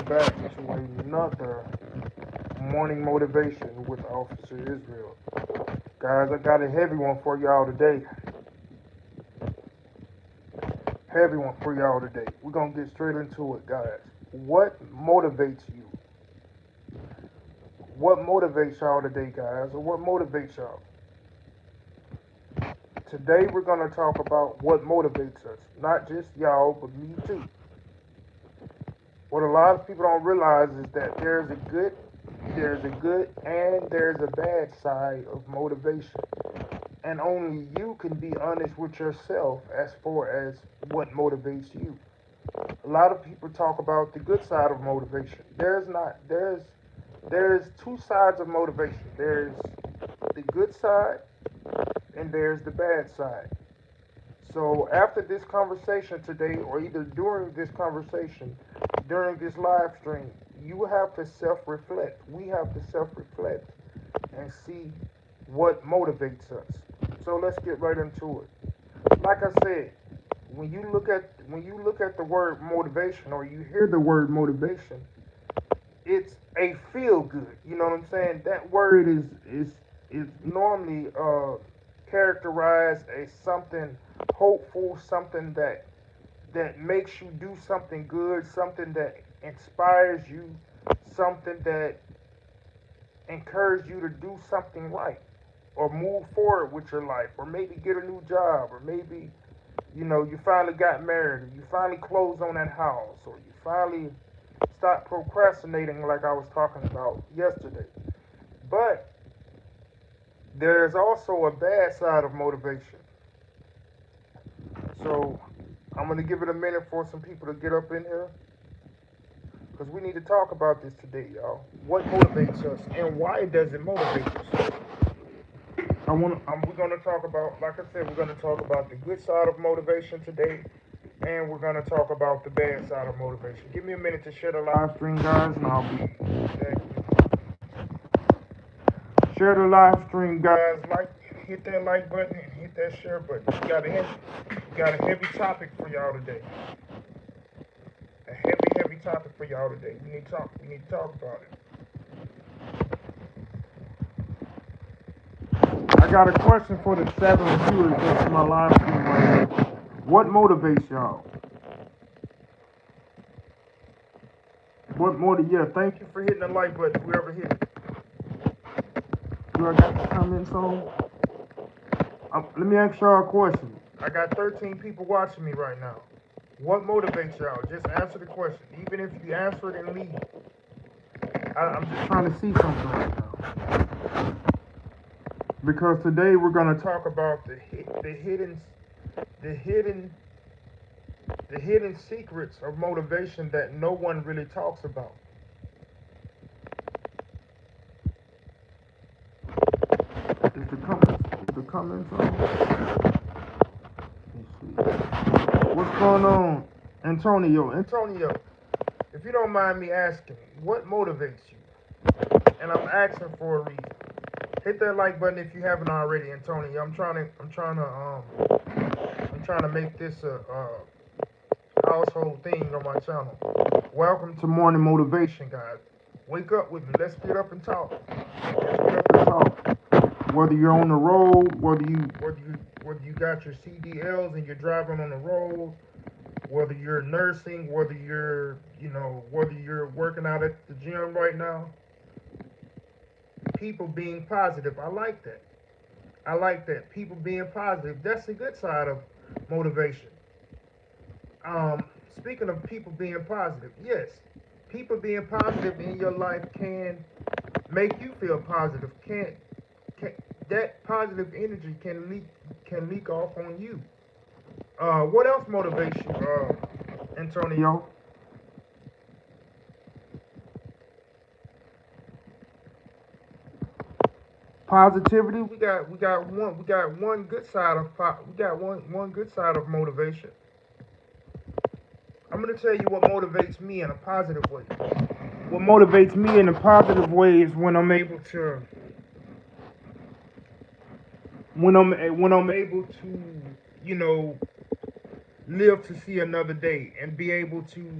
back to another morning motivation with Officer Israel. Guys, I got a heavy one for y'all today. Heavy one for y'all today. We're going to get straight into it, guys. What motivates you? What motivates y'all today, guys? Or what motivates y'all? Today, we're going to talk about what motivates us. Not just y'all, but me too. What a lot of people don't realize is that there's a good and there's a bad side of motivation. And only you can be honest with yourself as far as what motivates you. A lot of people talk about the good side of motivation. There's not. There's two sides of motivation. There's the good side and there's the bad side. So after this conversation today, or either during this conversation, during this live stream, you have to self-reflect. We have to self-reflect and see what motivates us. So let's get right into it. Like I said, when you look at the word motivation or you hear the word motivation, it's a feel good. You know what I'm saying? That word is normally characterized as something hopeful, something that makes you do something good, something that inspires you, something that encourages you to do something right or move forward with your life or maybe get a new job or maybe you finally got married or you finally closed on that house or you finally stop procrastinating like I was talking about yesterday. But there's also a bad side of motivation. So I'm going to give it a minute for some people to get up in here because we need to talk about this today, y'all. What motivates us and why does it motivate us? We're going to talk about, like I said, we're going to talk about the good side of motivation today and we're going to talk about the bad side of motivation. Give me a minute to share the live stream, guys, and I'll be back. Share the live stream, guys. Hit that like button and hit that share button. We got a heavy topic for y'all today. A heavy topic for y'all today. We need to talk about it. I got a question for the 7 viewers that's in my live stream right now. What motivates y'all? Yeah, thank you for hitting the like button, whoever hit it. Do I got the comments on? Let me ask y'all a question. I got 13 people watching me right now. What motivates y'all? Just answer the question. Even if you answer it and leave. I'm just trying to see something right now. Because today we're gonna talk about the hidden the hidden secrets of motivation that no one really talks about. Is the comments on? Let's see. What's going on, Antonio? Antonio, if you don't mind me asking, what motivates you? And I'm asking for a reason. Hit that like button if you haven't already, Antonio. I'm trying to make this a household thing on my channel. Welcome to Morning Motivation, guys. Wake up with me. Let's get up and talk. Whether you're on the road, whether you got your CDLs and you're driving on the road, whether you're nursing, whether you're working out at the gym right now, people being positive. I like that. I like that. People being positive. That's the good side of motivation. Um, Speaking of people being positive, yes, people being positive in your life can make you feel positive. Can that positive energy can leak off on you. What else motivates you, Antonio? Positivity. We got one good side of we got one good side of motivation. I'm gonna tell you what motivates me in a positive way. What motivates me in a positive way is when I'm able to you know live to see another day and be able to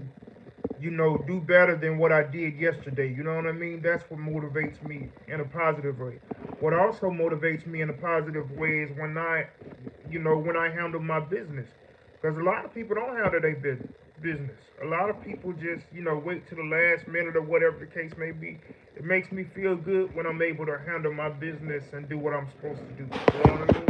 do better than what I did yesterday. You know what I mean? That's what motivates me in a positive way. What also motivates me in a positive way is when I handle my business. Because a lot of people don't handle their business. A lot of people just, wait to the last minute or whatever the case may be. It makes me feel good when I'm able to handle my business and do what I'm supposed to do. You know what I mean?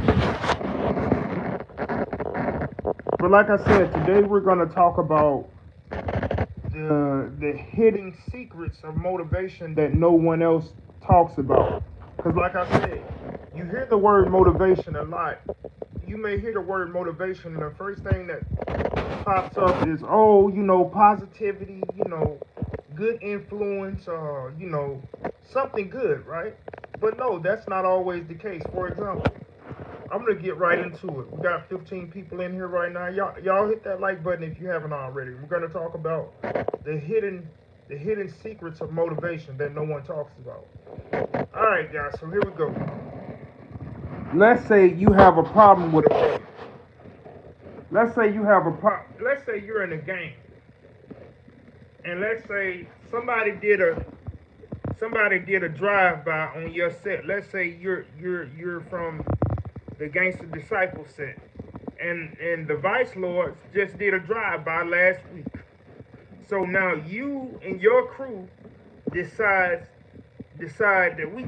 But like I said, today we're going to talk about the hidden secrets of motivation that no one else talks about. Because like I said, you hear the word motivation a lot. You may hear the word motivation, and the first thing that pops up is, oh, positivity, good influence, something good, right? But no, that's not always the case. For example, I'm gonna get right into it. We got 15 people in here right now. Y'all hit that like button if you haven't already. We're gonna talk about the hidden secrets of motivation that no one talks about. All right, guys. So here we go. Let's say you have a problem with a brother. Let's say you have a problem. Let's say you're in a game, and let's say somebody did a drive-by on your set. Let's say you're from the Gangster Disciple set, and the Vice Lords just did a drive-by last week. So now you and your crew decide that we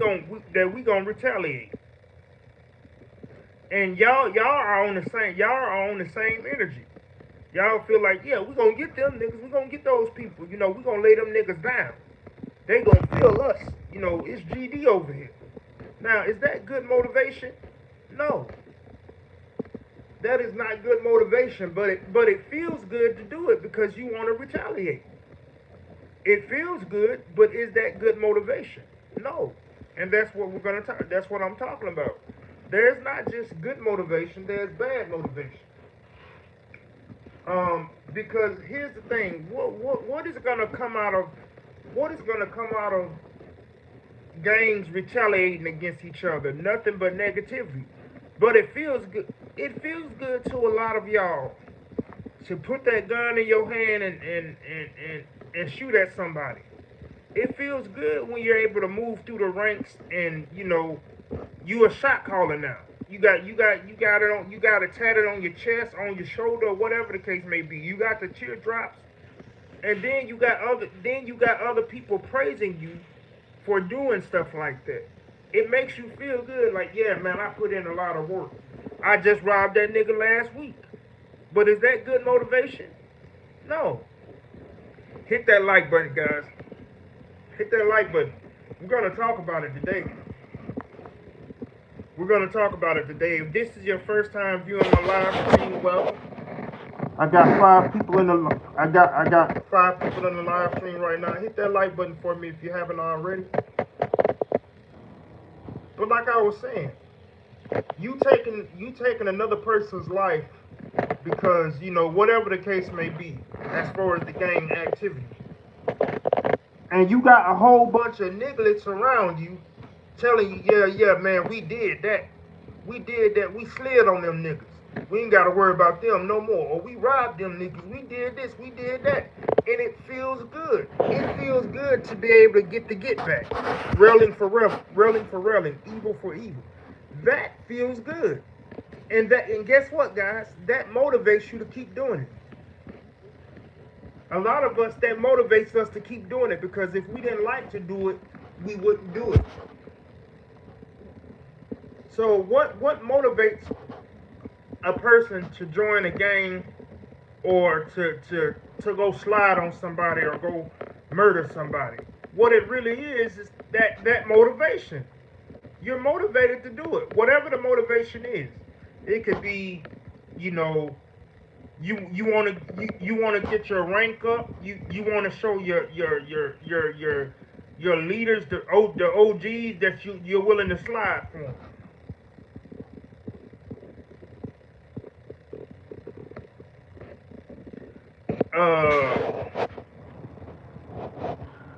gonna retaliate, and y'all are on the same energy. Y'all feel like, yeah, we gonna get them niggas, we gonna get those people, we gonna lay them niggas down. They gonna feel us. It's GD over here. Now, is that good motivation? No, that is not good motivation, but it feels good to do it because you want to retaliate. It feels good, but is that good motivation? No. And that's what we're gonna talk. That's what I'm talking about. There's not just good motivation. There's bad motivation. Because here's the thing. What is gonna come out of gangs retaliating against each other? Nothing but negativity. But it feels good. It feels good to a lot of y'all to put that gun in your hand and shoot at somebody. It feels good when you're able to move through the ranks and you a shot caller now. You got it tatted on your chest, on your shoulder, or whatever the case may be. You got the teardrops, and then you got other people praising you for doing stuff like that. It makes you feel good, like, yeah, man, I put in a lot of work. I just robbed that nigga last week. But is that good motivation? No. Hit that like button, guys. Hit that like button. We're going to talk about it today. We're going to talk about it today. If this is your first time viewing my live stream, well, I got five people in the live stream right now. Hit that like button for me if you haven't already. But like I was saying, you taking another person's life because whatever the case may be as far as the gang activity, and you got a whole bunch of nigglets around you telling you, yeah, man, we did that, we slid on them niggas, we ain't got to worry about them no more, or we robbed them niggas, we did this, we did that, and it feels good. It feels good to be able to get the get back, railing for railing, evil for evil. That feels good. And guess what, guys? That motivates you to keep doing it. A lot of us, that motivates us to keep doing it, because if we didn't like to do it, we wouldn't do it. So what motivates a person to join a gang, or to go slide on somebody or go murder somebody? What it really is that motivation. You're motivated to do it, whatever the motivation is. It could be, you want to get your rank up. You want to show your leaders, the OGs, that you're willing to slide for them.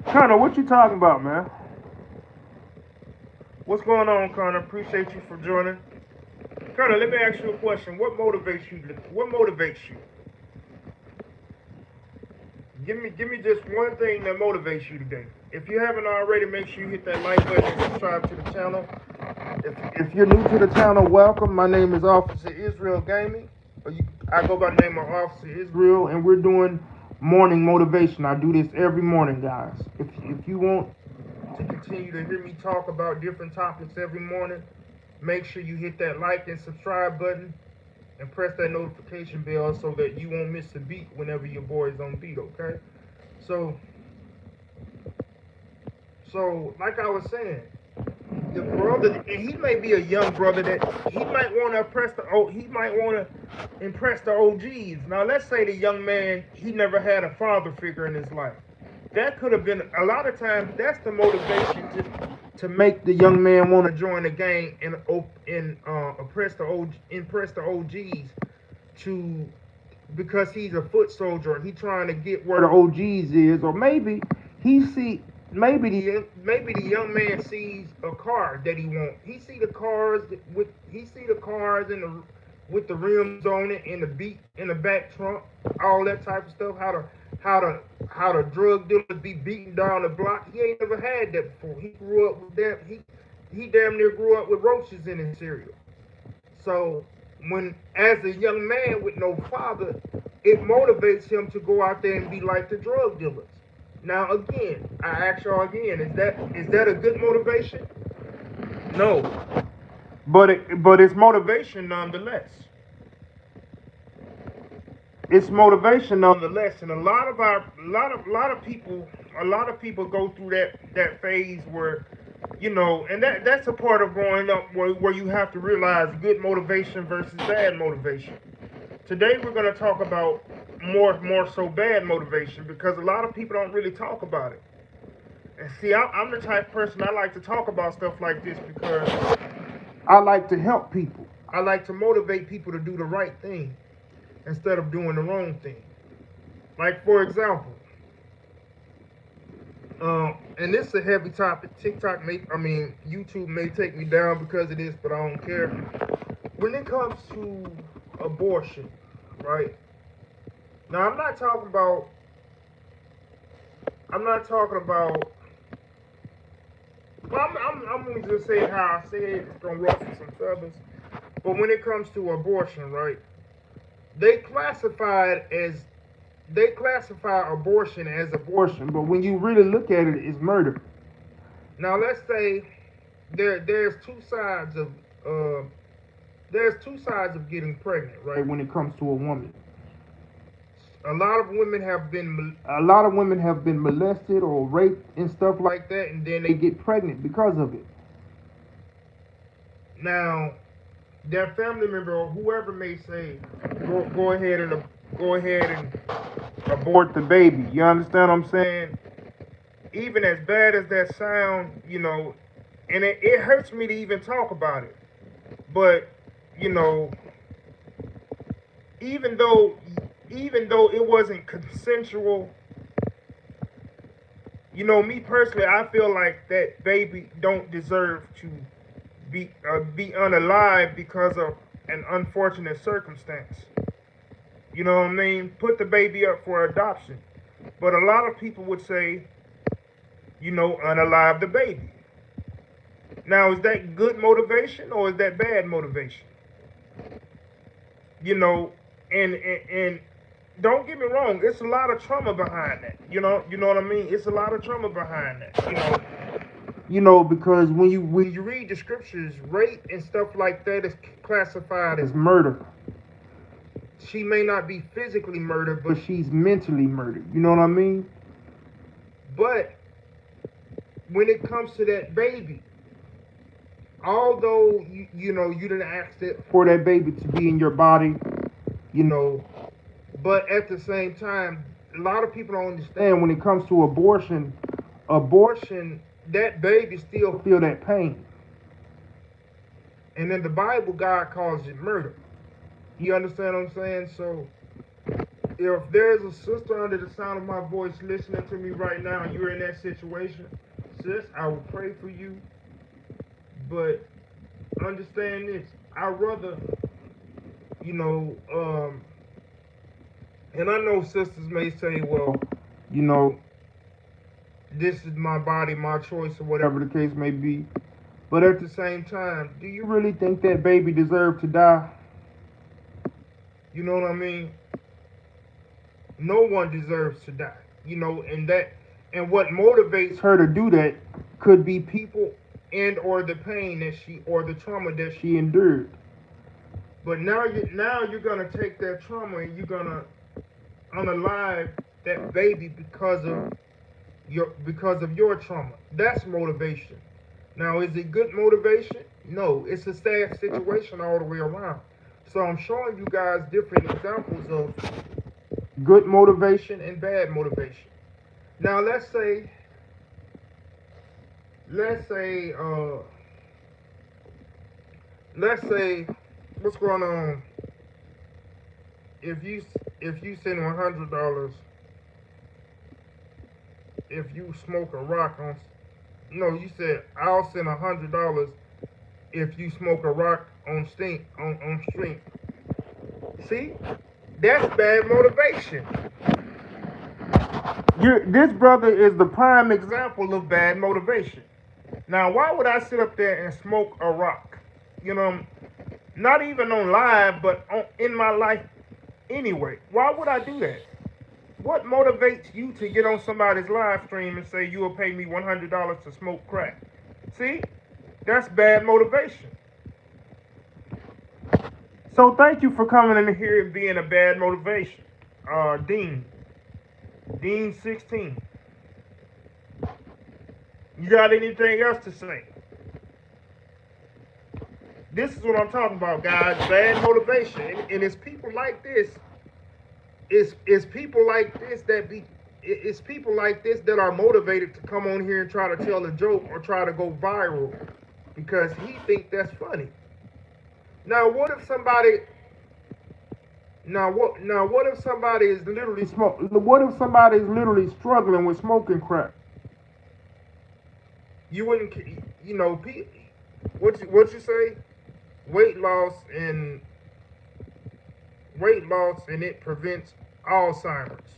Connor, what you talking about, man? What's going on, Connor? Appreciate you for joining. Connor, let me ask you a question. What motivates you? Give me just one thing that motivates you today. If you haven't already, make sure you hit that like button and subscribe to the channel. If you're new to the channel, welcome. My name is Officer Israel Gaming. I go by the name of Officer Israel, and we're doing morning motivation. I do this every morning, guys. If you want to continue to hear me talk about different topics every morning, make sure you hit that like and subscribe button and press that notification bell so that you won't miss a beat whenever your boy is on beat, okay? So, like I was saying, the brother, and he may be a young brother that he might want to impress the OGs. Now, let's say the young man, he never had a father figure in his life. That could have been a lot of times. That's the motivation to make the young man want to join the gang and impress the OGs to because he's a foot soldier and he's trying to get where the OGs is, or maybe the young man sees a car that he wants. He see the cars in the with the rims on it and the beat in the back trunk, all that type of stuff. How the drug dealers be beating down the block. He ain't never had that before. He grew up with he damn near grew up with roaches in his cereal. So when as a young man with no father, it motivates him to go out there and be like the drug dealers. Now again, I ask y'all again, is that a good motivation? No. But it's motivation nonetheless. It's motivation nonetheless, and a lot of people go through that phase where, and that's a part of growing up where you have to realize good motivation versus bad motivation. Today we're going to talk about more so bad motivation, because a lot of people don't really talk about it. And see, I'm the type of person, I like to talk about stuff like this because I like to help people. I like to motivate people to do the right thing instead of doing the wrong thing. Like, for example, and this is a heavy topic. YouTube may take me down because of this, but I don't care. When it comes to abortion, right? Now, I'm not talking about. Well, I'm going to just say how I say it. It's going to ruffle some feathers. But when it comes to abortion, right? They classify abortion as abortion, but when you really look at it, it's murder. Now, let's say there's two sides of getting pregnant, right? When it comes to a woman, a lot of women have been molested or raped and stuff like that, and then they get pregnant because of it. Now, their family member or whoever may say, go ahead and abort the baby. You understand what I'm saying? Even as bad as that sound, and it hurts me to even talk about it. But, even though it wasn't consensual, me personally, I feel like that baby don't deserve to be unalive because of an unfortunate circumstance. You know what I mean? Put the baby up for adoption. But a lot of people would say, unalive the baby. Now, is that good motivation or is that bad motivation? And don't get me wrong, it's a lot of trauma behind that. You know what I mean? It's a lot of trauma behind that. Because when you read the scriptures, rape and stuff like that is classified as murder. She may not be physically murdered, but she's mentally murdered. You know what I mean? But when it comes to that baby, although you didn't ask for that baby to be in your body, but at the same time, a lot of people don't understand when it comes to abortion, that baby still feel that pain. And in the Bible, God calls it murder. You understand what I'm saying? So, if there's a sister under the sound of my voice listening to me right now and you're in that situation, sis, I will pray for you. But understand this. I'd rather, and I know sisters may say, well, you know, this is my body, my choice, or whatever the case may be. But at the same time, do you really think that baby deserved to die? You know what I mean? No one deserves to die. You know, and what motivates her to do that could be people and or the pain that she or the trauma that she endured. But now you're gonna take that trauma and you're gonna unalive that baby because of your trauma. That's motivation. Now, is it good motivation? No, it's a sad situation all the way around. So I'm showing you guys different examples of good motivation and bad motivation. Now, let's say, let's say, what's going on? If you if you send $100, if you smoke a rock on, no, you said I'll send $100 if you smoke a rock on stream. See, that's bad motivation. This brother is the prime example of bad motivation. Now, why would I sit up there and smoke a rock? You know, not even on live, but in my life anyway. Why would I do that? What motivates you to get on somebody's live stream and say you will pay me $100 to smoke crack? See, that's bad motivation. So thank you for coming in here and being a bad motivation. Dean 16. You got anything else to say? This is what I'm talking about, guys. Bad motivation. And it's people like this. It's people like this it's people like this that are motivated to come on here and try to tell a joke or try to go viral because he think that's funny. Now what if somebody what if somebody is literally what if somebody is literally struggling with smoking crack? You wouldn't, you know, what you say? Weight loss and it prevents Alzheimer's.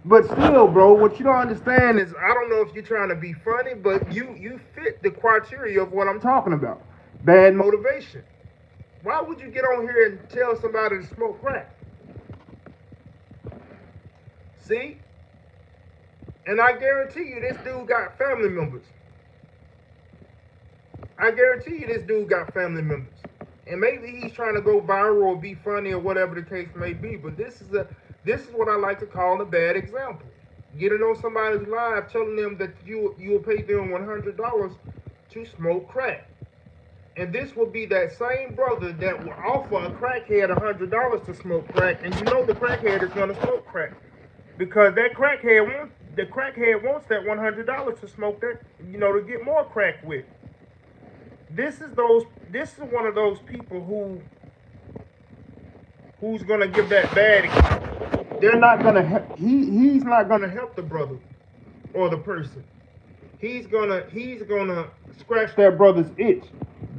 But still, bro, what you don't understand is I don't know if you're trying to be funny, but you fit the criteria of what I'm talking about. Bad motivation. Why would you get on here and tell somebody to smoke crack? See? And I guarantee you this dude got family members. I guarantee you this dude got family members. And maybe he's trying to go viral or be funny or whatever the case may be. But this is what I like to call a bad example. Getting on somebody's live telling them that you will pay them $100 to smoke crack. And this will be that same brother that will offer a crackhead $100 to smoke crack, and you know the crackhead is gonna smoke crack. Because the crackhead wants that $100 to smoke that, you know, to get more crack with. This is one of those people who's gonna give that bad example. They're not gonna help. He's not gonna help the brother or the person. He's gonna scratch that brother's itch.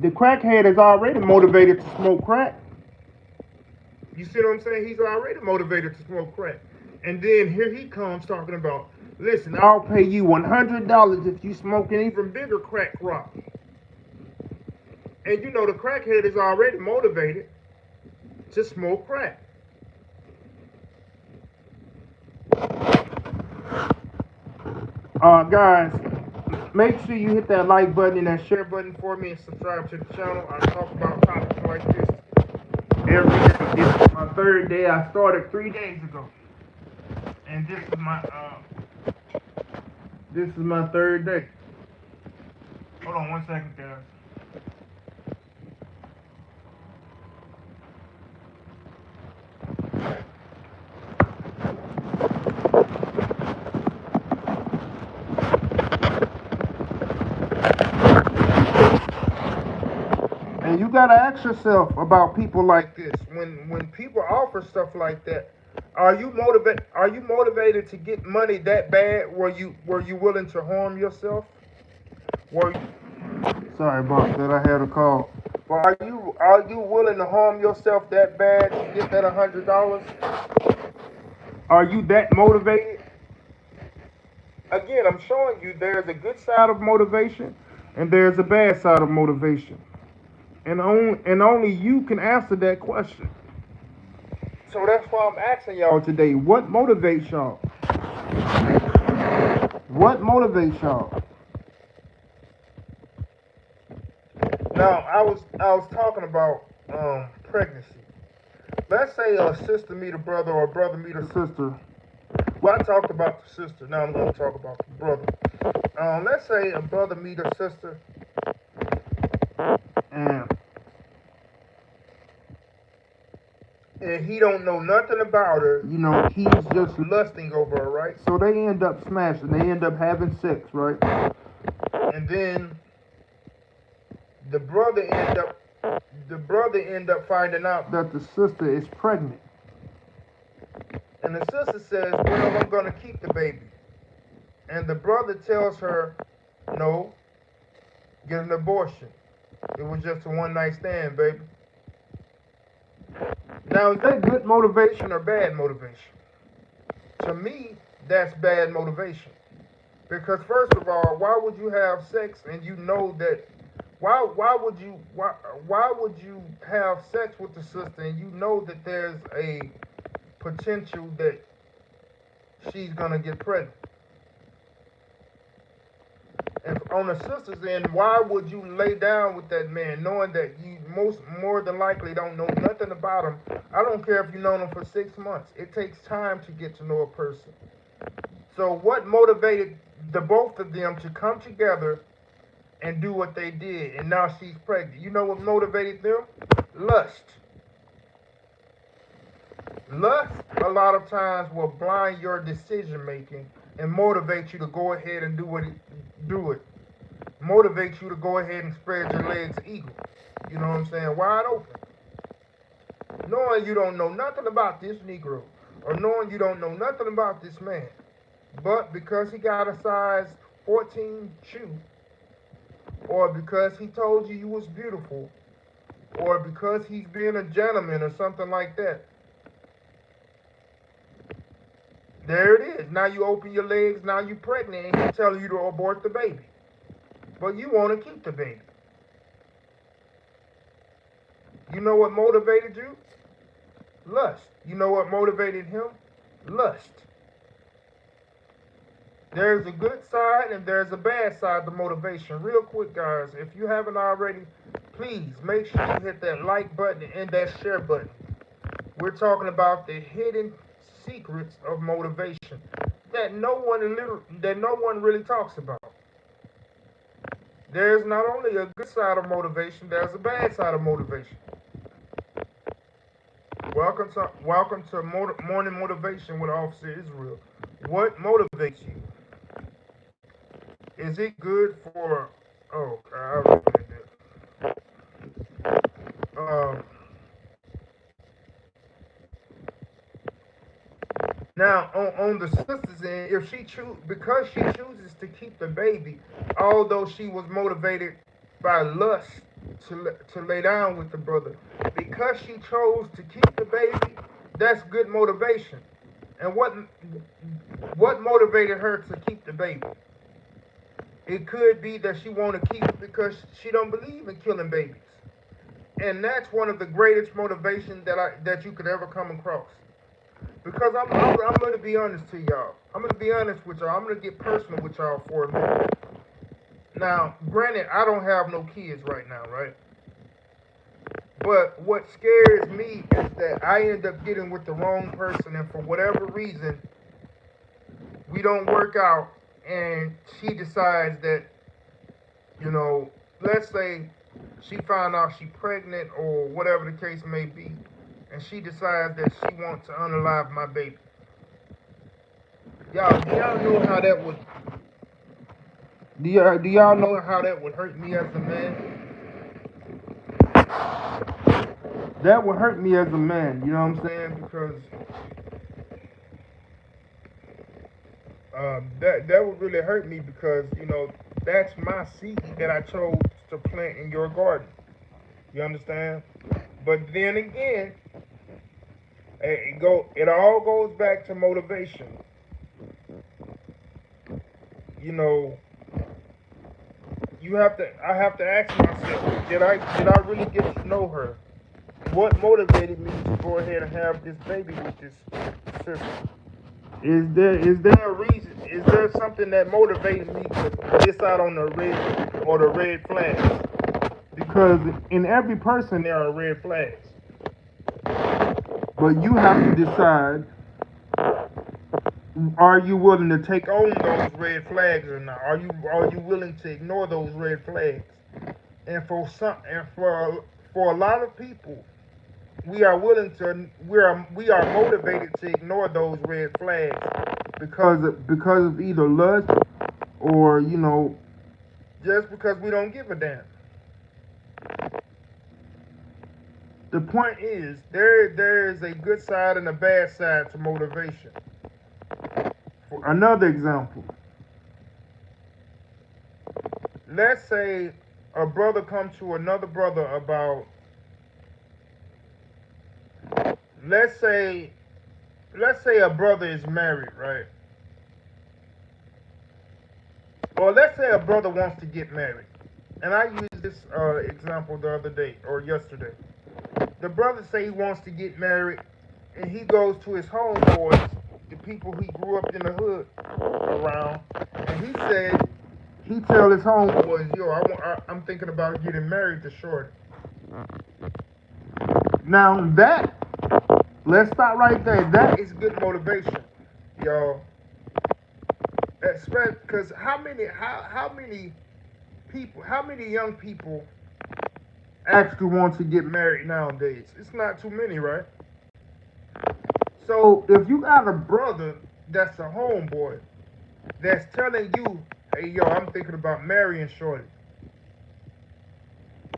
The crackhead is already motivated to smoke crack. You see what I'm saying? He's already motivated to smoke crack. And then here he comes talking about, listen, I'll pay you $100 if you smoke an even bigger crack rock. And you know the crackhead is already motivated to smoke crack. Guys, make sure you hit that like button and that share button for me and subscribe to the channel. I talk about topics like this every day. This is my third day. I started 3 days ago. And this is my third day. Hold on 1 second, guys. And you gotta ask yourself about people like this. When people offer stuff like that, are you motivated to get money that bad? Were you willing to harm yourself? Sorry about that. I had a call. But are you willing to harm yourself that bad to get that $100? Are you that motivated? Again, I'm showing you there's a good side of motivation and there's a bad side of motivation. And only you can answer that question. So that's why I'm asking y'all today, what motivates y'all? What motivates y'all? Now, I was talking about pregnancy. Let's say a sister meet a brother or a brother meet a sister. Well, I talked about the sister. Now I'm going to talk about the brother. Let's say a brother meet a sister, and he don't know nothing about her. He's just lusting over her, right? So they end up smashing. They end up having sex, right? And then the brother end up finding out that the sister is pregnant. And the sister says, "Well, I'm gonna keep the baby." And the brother tells her, "No, get an abortion. It was just a one night stand, baby." Now, is that good motivation or bad motivation? To me, that's bad motivation. Because first of all, why would you have sex and you know that? Why would you have sex with the sister and you know that there's a potential that she's gonna get pregnant? And on the sister's end, why would you lay down with that man knowing that you more than likely don't know nothing about him? I don't care if you've known him for 6 months. It takes time to get to know a person. So what motivated the both of them to come together and do what they did? And now she's pregnant. You know what motivated them? Lust. Lust a lot of times will blind your decision making and motivate you to go ahead and do it. Motivate you to go ahead and spread your legs eagle. You know what I'm saying? Wide open. Knowing you don't know nothing about this Negro, or knowing you don't know nothing about this man, but because he got a size 14 shoe, or because he told you was beautiful, or because he's being a gentleman or something like that, there it is. Now you open your legs, now you pregnant, and he's telling you to abort the baby. But you want to keep the baby. You know what motivated you? Lust. You know what motivated him? Lust. There's a good side and there's a bad side to motivation. Real quick, guys, if you haven't already, please make sure you hit that like button and that share button. We're talking about the hidden secrets of motivation that no one really talks about. There's not only a good side of motivation, there's a bad side of motivation. Welcome to Morning Motivation with Officer Israel. What motivates you? Is it good for? Oh, I already did that. Now, on the sister's end, if because she chooses to keep the baby, although she was motivated by lust to lay down with the brother, because she chose to keep the baby, that's good motivation. And what motivated her to keep the baby? It could be that she want to keep it because she don't believe in killing babies, and that's one of the greatest motivations that you could ever come across. Because I'm going to be honest to y'all. I'm going to be honest with y'all. I'm going to get personal with y'all for a minute. Now, granted, I don't have no kids right now, right? But what scares me is that I end up getting with the wrong person, and for whatever reason, we don't work out, and she decides that, let's say she found out she pregnant or whatever the case may be, and she decides that she wants to unalive my baby. Do y'all know how that would? Do y'all know how that would hurt me as a man? That would hurt me as a man. You know what I'm saying? Because that would really hurt me because that's my seed that I chose to plant in your garden. You understand? But then again, it all goes back to motivation. You know, I have to ask myself, did I really get to know her? What motivated me to go ahead and have this baby with this sister? Is there a reason? Is there something that motivated me to miss out on the red flags? Because in every person there are red flags. But you have to decide, are you willing to take on those red flags or not? Are you willing to ignore those red flags? And for a lot of people, we are motivated to ignore those red flags because of either lust or just because we don't give a damn. The point is there is a good side and a bad side to motivation. For another example, let's say a brother comes to another brother about, let's say a brother is married, right? Or let's say a brother wants to get married. And I used this example the other day or yesterday. The brother say he wants to get married, and he goes to his homeboys, the people he grew up in the hood around, and he tell his homeboys, yo, I'm thinking about getting married to Shorty. Now let's stop right there. That is good motivation, y'all. Because how many young people actually want to get married nowadays? It's not too many, right? So if you got a brother that's a homeboy that's telling you, hey yo, I'm thinking about marrying Shorty,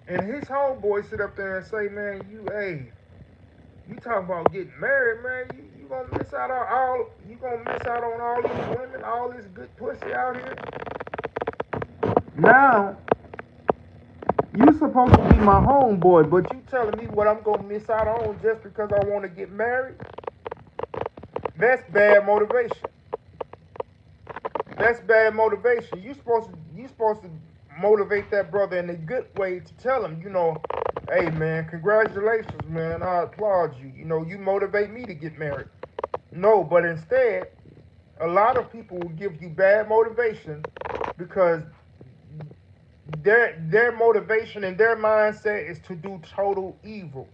and his homeboy sit up there and say, man, you talking about getting married, man, you gonna miss out on all these women, all this good pussy out here. Now you supposed to be my homeboy, but you telling me what I'm gonna miss out on just because I want to get married? That's bad motivation. That's bad motivation. You supposed to motivate that brother in a good way to tell him, hey man, congratulations, man. I applaud you. You motivate me to get married. No, but instead, a lot of people will give you bad motivation because their motivation and their mindset is to do total evil.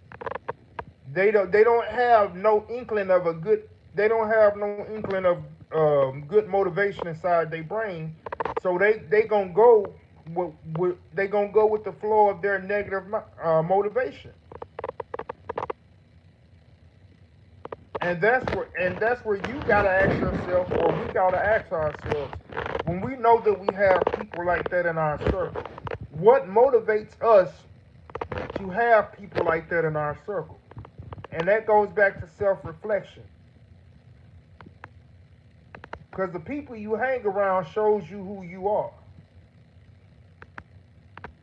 They don't have no inkling of a good. They don't have no inkling of good motivation inside their brain. So they gonna go with the flow of their negative motivation. And that's where you gotta ask yourself, or we gotta ask ourselves, when we know that we have people like that in our circle, what motivates us to have people like that in our circle? And that goes back to self-reflection. Because the people you hang around shows you who you are.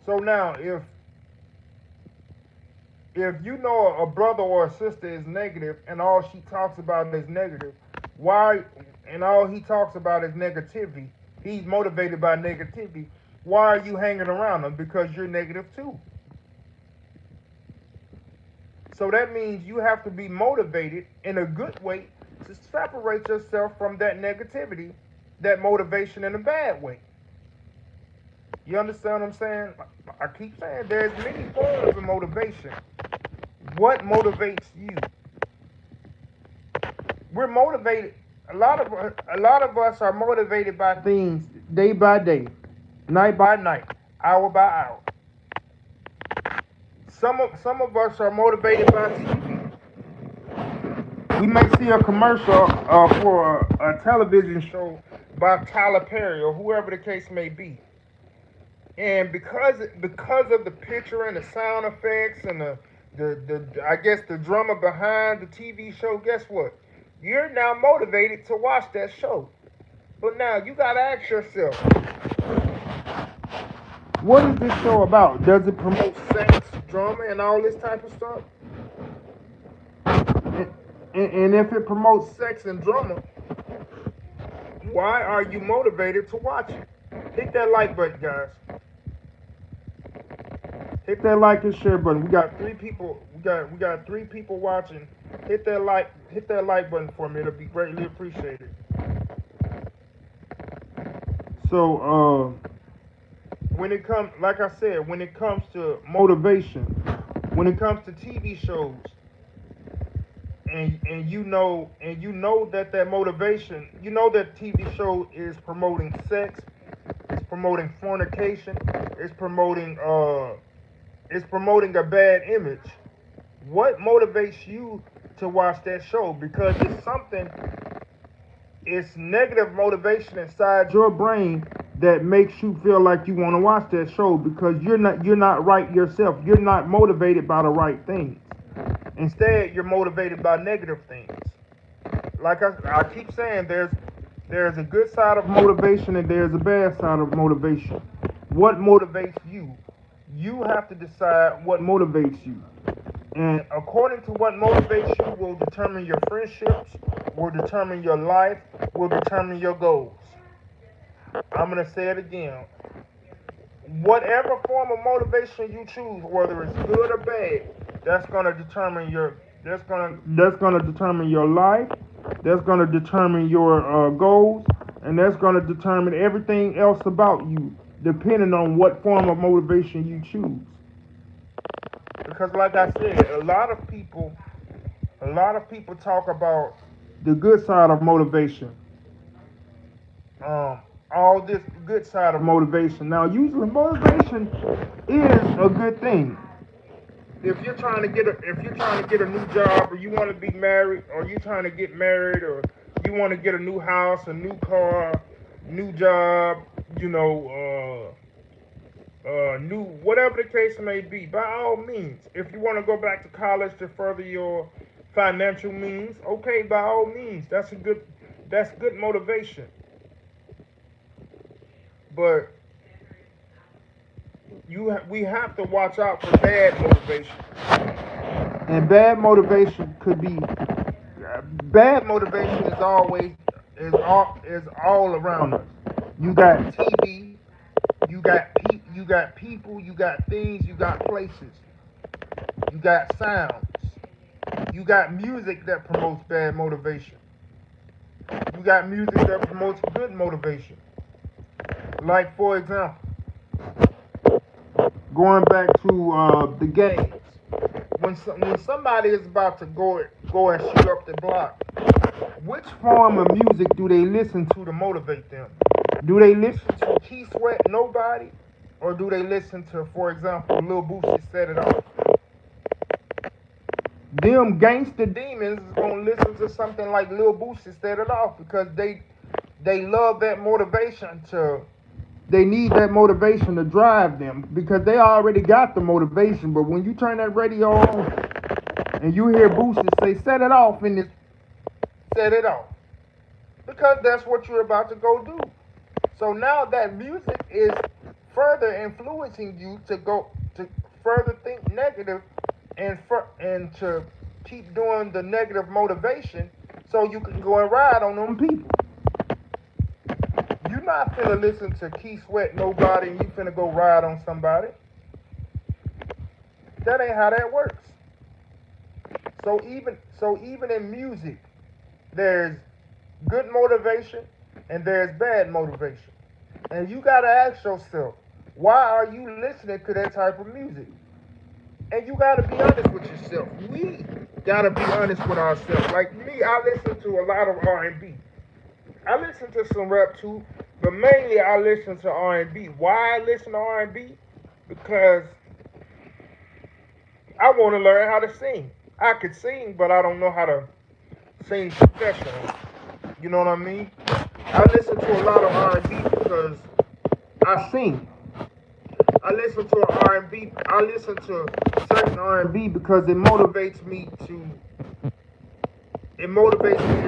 So now, if you know a brother or a sister is negative and all she talks about is negative, why and all he talks about is negativity, he's motivated by negativity, why are you hanging around him? Because you're negative too. So that means you have to be motivated in a good way to separate yourself from that negativity, that motivation in a bad way. You understand what I'm saying? I keep saying there's many forms of motivation. What motivates you? We're motivated. A lot of us are motivated by things day by day, night by night, hour by hour. Some of us are motivated by TV. We may see a commercial for a television show by Tyler Perry or whoever the case may be, and because of the picture and the sound effects and the I guess the drama behind the TV show, guess what? You're now motivated to watch that show. But now you gotta ask yourself, what is this show about? Does it promote sex? drama and all this type of stuff, and if it promotes sex and drama, why are you motivated to watch it? Hit that like button, guys. Hit that like and share button. We got 3 people. We got 3 people watching. Hit that like button for me. It'll be greatly appreciated. So when it comes, like I said, when it comes to motivation, when it comes to TV shows, and you know that motivation, you know that TV show is promoting sex, it's promoting fornication, it's promoting it's promoting a bad image. What motivates you to watch that show? Because it's negative motivation inside your brain that makes you feel like you want to watch that show because you're not right yourself. You're not motivated by the right things. Instead, you're motivated by negative things. Like I keep saying, there's a good side of motivation and there's a bad side of motivation. What motivates you? You have to decide what motivates you. And according to what motivates you will determine your friendships, will determine your life, will determine your goals. I'm going to say it again. Whatever form of motivation you choose, whether it's good or bad, that's going to determine your life, that's going to determine your goals, and that's going to determine everything else about you, depending on what form of motivation you choose. Because, like I said, a lot of people talk about the good side of motivation. All this good side of motivation. Now, usually motivation is a good thing. If you're trying to get a new job, or you want to be married, or you're trying to get married, or you want to get a new house, a new car, new job, you know, new whatever the case may be, by all means. If you want to go back to college to further your financial means, okay, by all means, that's good motivation. But we have to watch out for bad motivation. And bad motivation is all around us. You got TV, you got people, you got things, you got places, you got sounds, you got music that promotes bad motivation. You got music that promotes good motivation. Like, for example, going back to the games. When somebody is about to go and shoot up the block, which form of music do they listen to motivate them? Do they listen to Key Sweat Nobody? Or do they listen to, for example, Lil Boosie Set It Off? Them gangster demons is gonna listen to something like Lil Boosie Set It Off because they love that motivation to they need that motivation to drive them because they already got the motivation. But when you turn that radio on and you hear Boosie say set it off and it's set it off because that's what you're about to go do. So now that music is further influencing you to further think negative and to keep doing the negative motivation so you can go and ride on them people. You're not finna listen to Key Sweat Nobody and you finna go ride on somebody. That ain't how that works. So even in music, there's good motivation and there's bad motivation. And you gotta ask yourself, why are you listening to that type of music? And you gotta be honest with yourself. We gotta be honest with ourselves. Like me, I listen to a lot of R&B. I listen to some rap too, but mainly I listen to R&B. Why I listen to R&B? Because I want to learn how to sing. I could sing, but I don't know how to sing professionally. You know what I mean? I listen to a lot of R&B because I sing. I listen to R&B. I listen to certain R&B because it motivates me to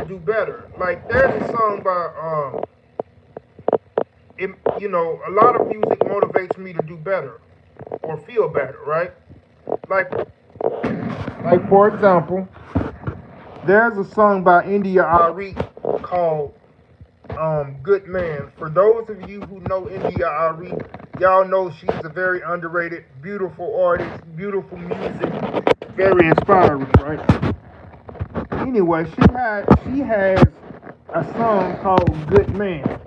do better. Like there's a song by a lot of music motivates me to do better or feel better, right? Like, for example, there's a song by India Ari called Good Man. For those of you who know India Ari, y'all know she's a very underrated, beautiful artist, beautiful music, very inspiring, right? Anyway, she has a song called Good Man.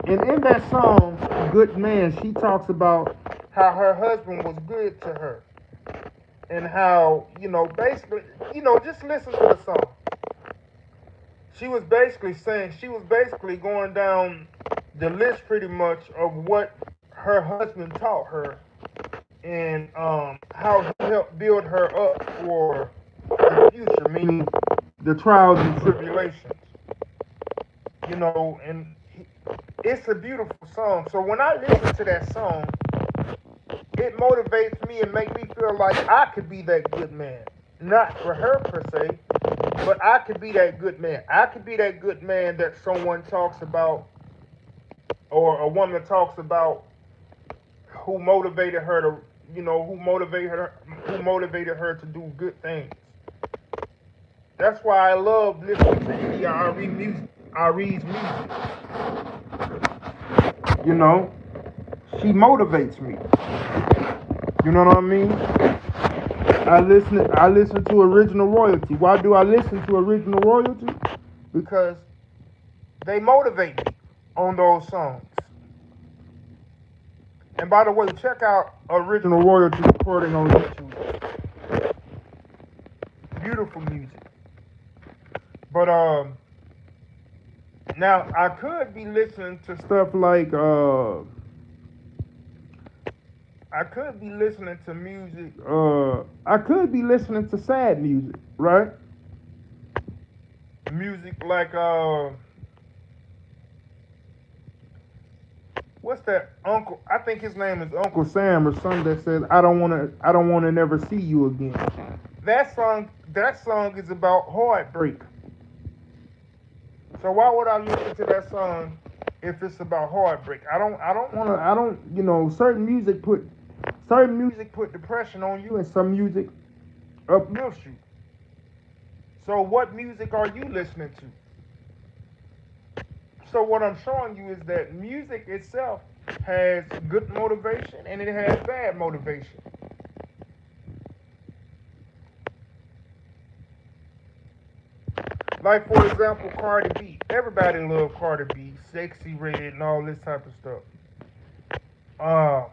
And in that song, Good Man, she talks about how her husband was good to her. And how, basically, just listen to the song. She was basically going down the list pretty much of what her husband taught her and how he helped build her up for the future, meaning the trials and tribulations. And it's a beautiful song. So when I listen to that song, it motivates me and makes me feel like I could be that good man. Not for her per se, but I could be that good man. I could be that good man that someone talks about, or a woman talks about, who motivated her to, who motivated her to do good things. That's why I love listening to India Ari's music. You know, she motivates me. You know what I mean? I listen to Original Royalty. Why do I listen to Original Royalty? Because they motivate me on those songs. And by the way, check out Original Royalty recording on YouTube. Beautiful music. But now I could be listening to stuff like I could be listening to music. I could be listening to sad music, right? Music like what's that Uncle? I think his name is Uncle Sam or something that says I don't wanna never see you again. That song is about heartbreak. So why would I listen to that song if it's about heartbreak? I don't certain music put depression on you and some music uplifts you. So what music are you listening to? So what I'm showing you is that music itself has good motivation and it has bad motivation. Like for example, Cardi B. Everybody loves Cardi B, Sexy Red, and all this type of stuff. Uh,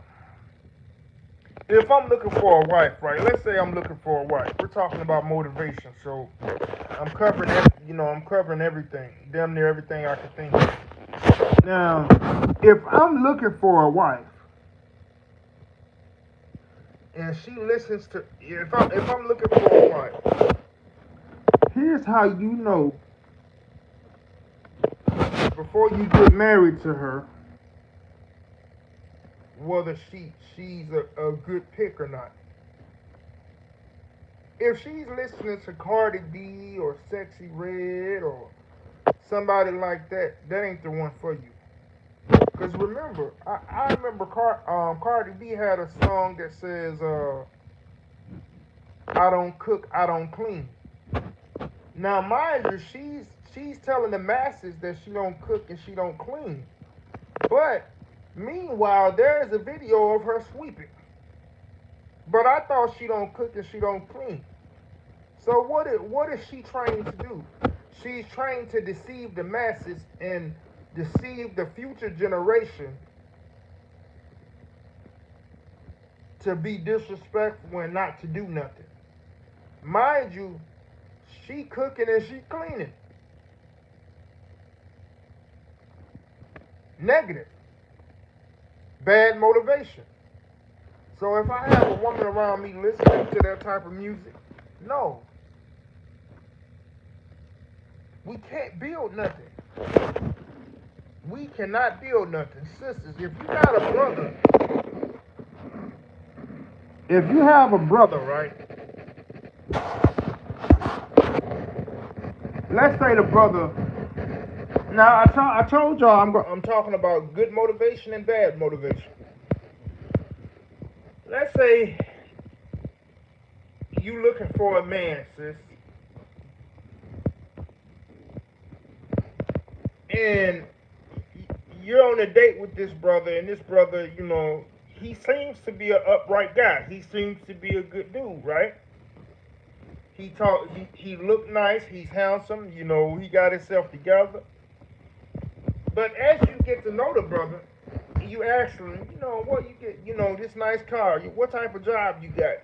if I'm looking for a wife, right? Let's say I'm looking for a wife. We're talking about motivation, so I'm covering everything, damn near everything I can think of. Now, if I'm looking for a wife and she listens to, if I'm looking for a wife, here's how you know before you get married to her whether she's a good pick or not. If she's listening to Cardi B or Sexy Red or somebody like that, that ain't the one for you. Because remember, I remember Cardi B had a song that says, I don't cook, I don't clean. Now, mind you, she's telling the masses that she don't cook and she don't clean. But meanwhile, there is a video of her sweeping. But I thought she don't cook and she don't clean. So what is she trying to do? She's trying to deceive the masses and deceive the future generation to be disrespectful and not to do nothing. Mind you, she cooking and she cleaning. Negative. Bad motivation. So if I have a woman around me listening to that type of music, no. We can't build nothing. We cannot build nothing. Sisters, if you have a brother, right? Let's say the brother. Now I told y'all I'm talking about good motivation and bad motivation. let's say you looking for a man, sis, and you're on a date with this brother, and this brother, he seems to be an upright guy. He seems to be a good dude, right? He looked nice. He's handsome. He got himself together. But as you get to know the brother, you ask him, what you get, this nice car. What type of job you got?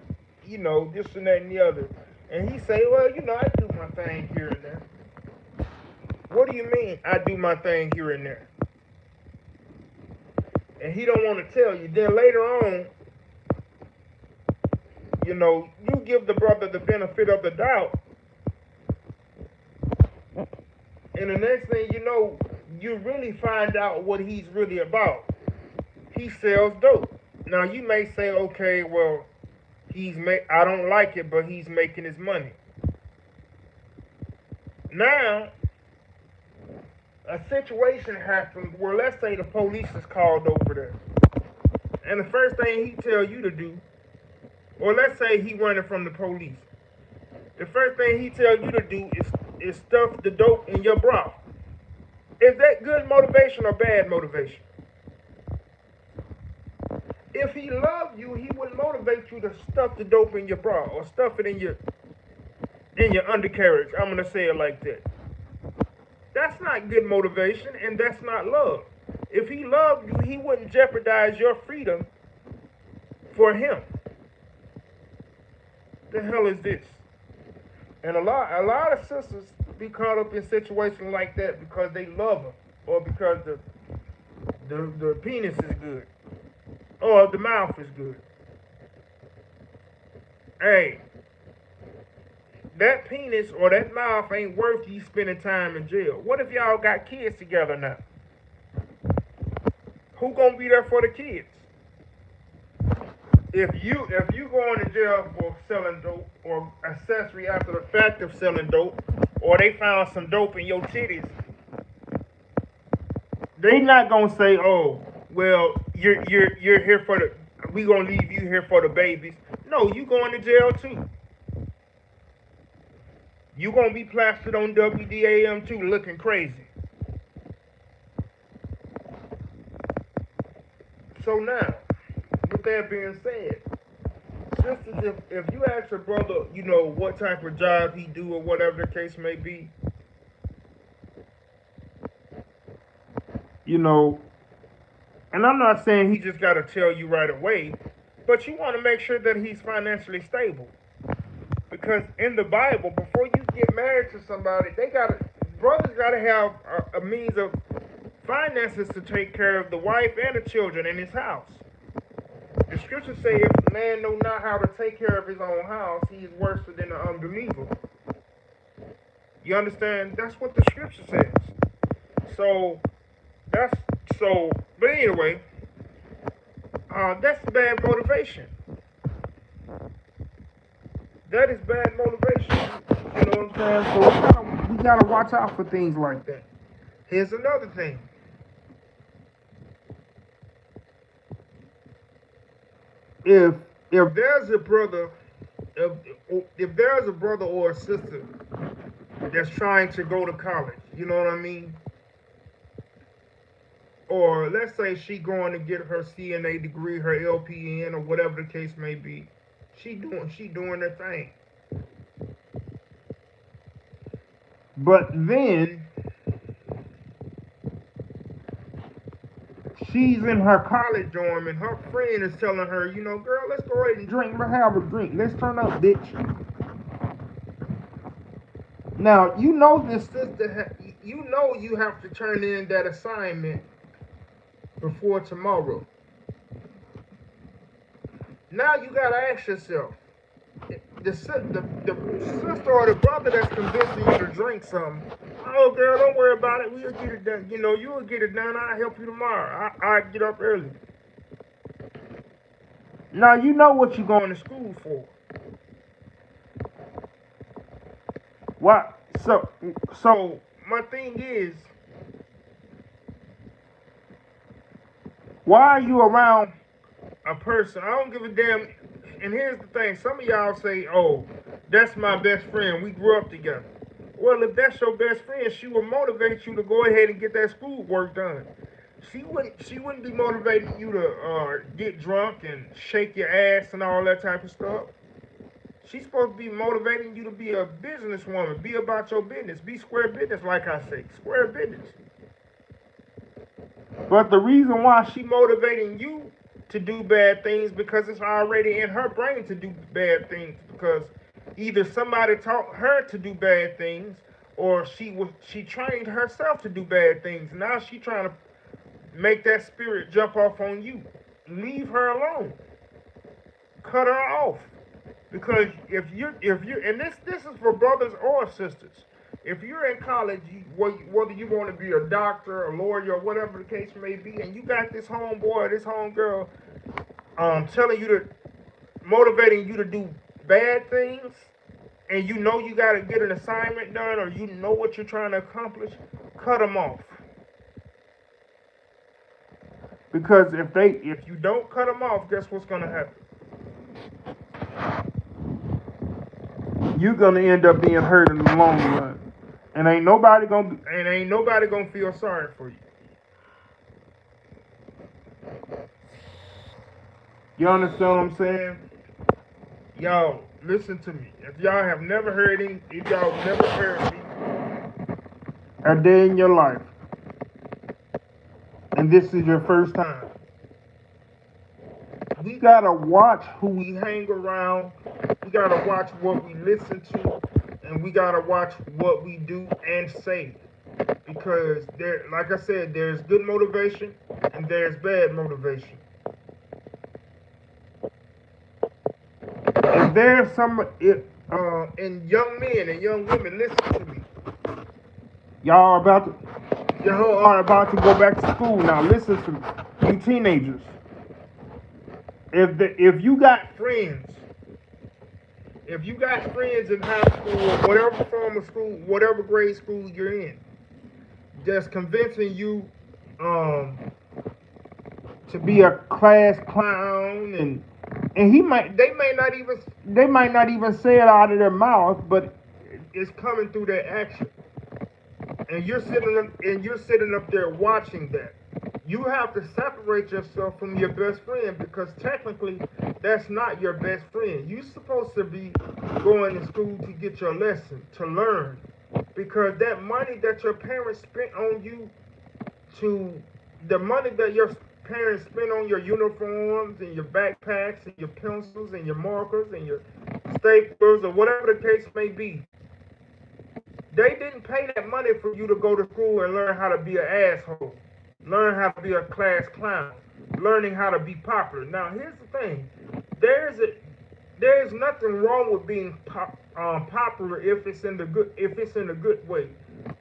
This and that and the other. And he say, well, I do my thing here and there. What do you mean I do my thing here and there? And he don't want to tell you. Then later on, you give the brother the benefit of the doubt. And the next thing you know, you really find out what he's really about. He sells dope. Now you may say, okay, well, I don't like it, but he's making his money. Now, a situation happens where, let's say the police is called over there. And the first thing he tell you to do, or let's say he running from the police. The first thing he tell you to do is stuff the dope in your bra. Is that good motivation or bad motivation? If he loved you, he would motivate you to stuff the dope in your bra or stuff it in your undercarriage. I'm gonna say it like that. That's not good motivation, and that's not love. If he loved you, he wouldn't jeopardize your freedom for him. The hell is this? And a lot of sisters be caught up in situations like that because they love her, or because the penis is good, or the mouth is good. Hey, that penis or that mouth ain't worth you spending time in jail. What if y'all got kids together now? Who gonna be there for the kids? If you going to jail for selling dope or accessory after the fact of selling dope, or they found some dope in your titties, they not gonna say, "Oh, well, you're here for we gonna leave you here for the babies." No, you going to jail too. You gonna be plastered on WDAM too, looking crazy. So now, with that being said, sisters, if you ask your brother, what type of job he do or whatever the case may be, and I'm not saying he just got to tell you right away, but you want to make sure that he's financially stable. Because in the Bible, before you get married to somebody, brothers got to have a means of finances to take care of the wife and the children in his house. The scriptures say if a man know not how to take care of his own house, he is worse than an unbeliever. You understand? That's what the scripture says. But anyway, that's bad motivation. That is bad motivation. You know what I'm saying? So we gotta watch out for things like that. Here's another thing. If there's a brother, if there's a brother or a sister that's trying to go to college, you know what I mean? Or let's say she going to get her CNA degree, her LPN, or whatever the case may be. She doing her thing. But then she's in her college dorm and her friend is telling her, girl, let's go ahead and drink. Let's have a drink. Let's turn up, bitch. Now, this sister, you have to turn in that assignment before tomorrow. Now you gotta ask yourself, the sister or the brother that's convincing you to drink something, oh girl, don't worry about it, we'll get it done. You will get it done. I'll help you tomorrow. I'll get up early. Now you know what you're going to school for. What? So my thing is, why are you around a person. I don't give a damn. And here's the thing: some of y'all say, "Oh, that's my best friend. We grew up together." Well, if that's your best friend, she will motivate you to go ahead and get that schoolwork done. She wouldn't be motivating you to get drunk and shake your ass and all that type of stuff. She's supposed to be motivating you to be a businesswoman, be about your business, be square business, like I say, square business. But the reason why she motivating you to do bad things because it's already in her brain to do bad things because either somebody taught her to do bad things or she trained herself to do bad things. Now she trying to make that spirit jump off on you. Leave her alone. Cut her off. Because if you and this is for brothers or sisters. If you're in college, whether you want to be a doctor, a lawyer, or whatever the case may be, and you got this homeboy or this homegirl telling you to motivating you to do bad things, and you know you got to get an assignment done, or you know what you're trying to accomplish, cut them off. Because if you don't cut them off, guess what's gonna happen? You're gonna end up being hurt in the long run, and ain't nobody gonna feel sorry for you. You understand what I'm saying? Y'all, listen to me. If y'all have never heard me, if y'all never heard me a day in your life, and this is your first time, we gotta watch who we hang around. We gotta watch what we listen to, and we gotta watch what we do and say. Because there, like I said, there's good motivation and there's bad motivation. If there's and young men and young women, listen to me. Y'all are about to go back to school now. Listen to me, you teenagers. If you got friends, if you got friends in high school, whatever form of school, whatever grade school you're in, that's convincing you um, to be a class clown, and they might not even say it out of their mouth, but it's coming through their action. And you're sitting up there watching that. You have to separate yourself from your best friend because technically that's not your best friend. You're supposed to be going to school to get your lesson, to learn. Because that money that your parents spent on you to the money that your parents spent on your uniforms and your backpacks and your pencils and your markers and your staplers or whatever the case may be, they didn't pay that money for you to go to school and learn how to be an asshole, learn how to be a class clown, learning how to be popular. Now, here's the thing: there's nothing wrong with being popular if it's in a good way.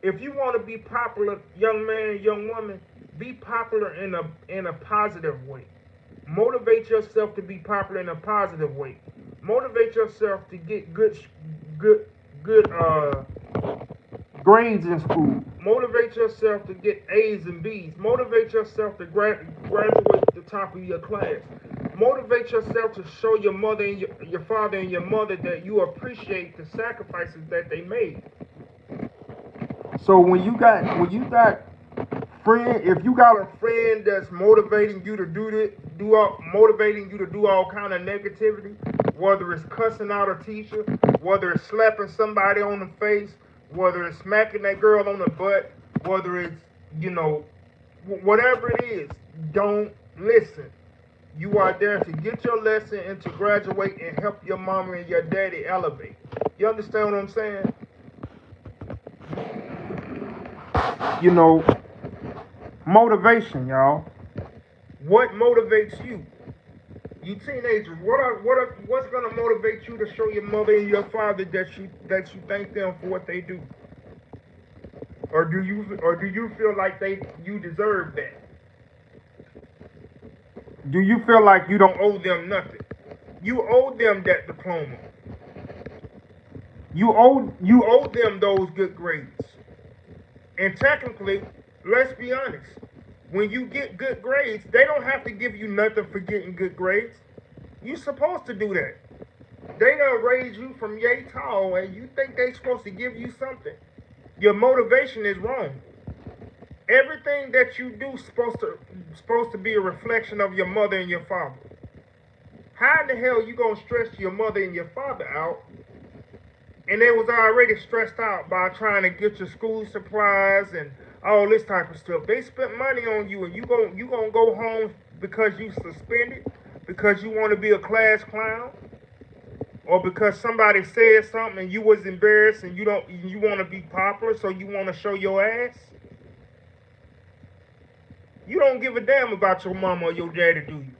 If you want to be popular, young man, young woman, be popular in a positive way. Motivate yourself to be popular in a positive way. Motivate yourself to get good grades in school. Motivate yourself to get A's and B's. Motivate yourself to graduate to the top of your class. Motivate yourself to show your mother and your father and your mother that you appreciate the sacrifices that they made. So if you got a friend that's motivating you to motivating you to do all kind of negativity, whether it's cussing out a teacher, whether it's slapping somebody on the face, whether it's smacking that girl on the butt, whether it's whatever it is, don't listen. You are there to get your lesson and to graduate and help your mama and your daddy elevate. You understand what I'm saying? You know, motivation, y'all. What motivates you? You teenagers, what's gonna motivate you to show your mother and your father that you thank them for what they do? Or do you feel like you deserve that? Do you feel like you don't owe them nothing? You owe them that diploma. You owe them those good grades. And technically, let's be honest, When you get good grades, they don't have to give you nothing for getting good grades. You're supposed to do that. They done raised you from yay tall, and you think they supposed to give you something. Your motivation is wrong. Everything that you do supposed to be a reflection of your mother and your father. How in the hell you gonna stress your mother and your father out, and they was already stressed out by trying to get your school supplies and all this type of stuff? They spent money on you, and you gonna go home because you suspended, because you want to be a class clown, or because somebody said something and you was embarrassed and you want to be popular, so you want to show your ass. You don't give a damn about your mama or your daddy, do you?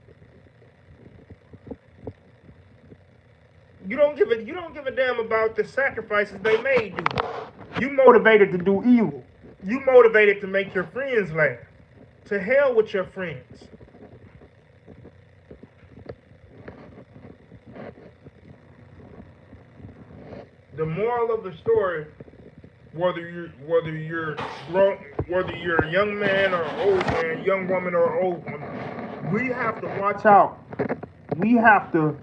You don't give a damn about the sacrifices they made, do you? You motivated to do evil. You motivated to make your friends laugh. To hell with your friends. The moral of the story, whether you're a young man or an old man, young woman or an old woman, we have to watch out. We have to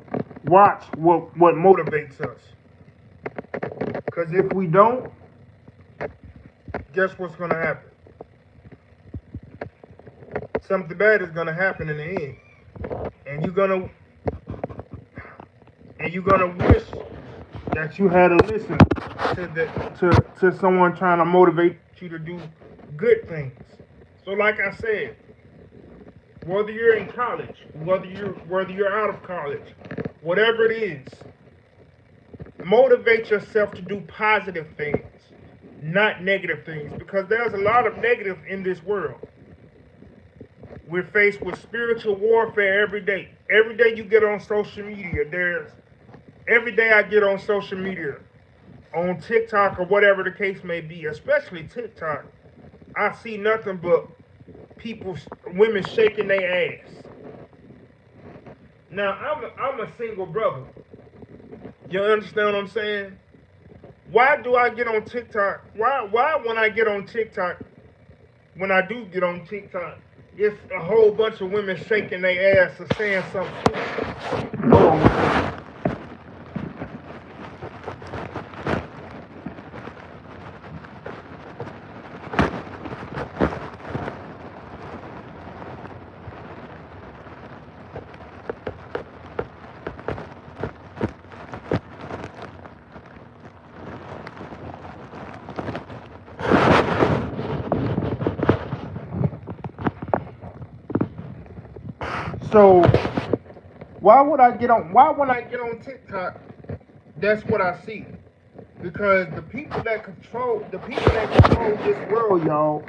watch what motivates us. Because if we don't, guess what's gonna happen? Something bad is gonna happen in the end, and you're gonna wish that you had to listen to someone trying to motivate you to do good things. So, like I said, whether you're in college, whether you're out of college, whatever it is, motivate yourself to do positive things, not negative things, because there's a lot of negative in this world. We're faced with spiritual warfare every day. Every day you get on social media, every day I get on social media, on TikTok or whatever the case may be, especially TikTok, I see nothing but women shaking their ass. Now, I'm a single brother. You understand what I'm saying? Why do I get on TikTok? Why when I get on TikTok, when I do get on TikTok, it's a whole bunch of women shaking their ass or saying something. Hold on. So why when I get on TikTok, that's what I see. Because the people that control this world, y'all,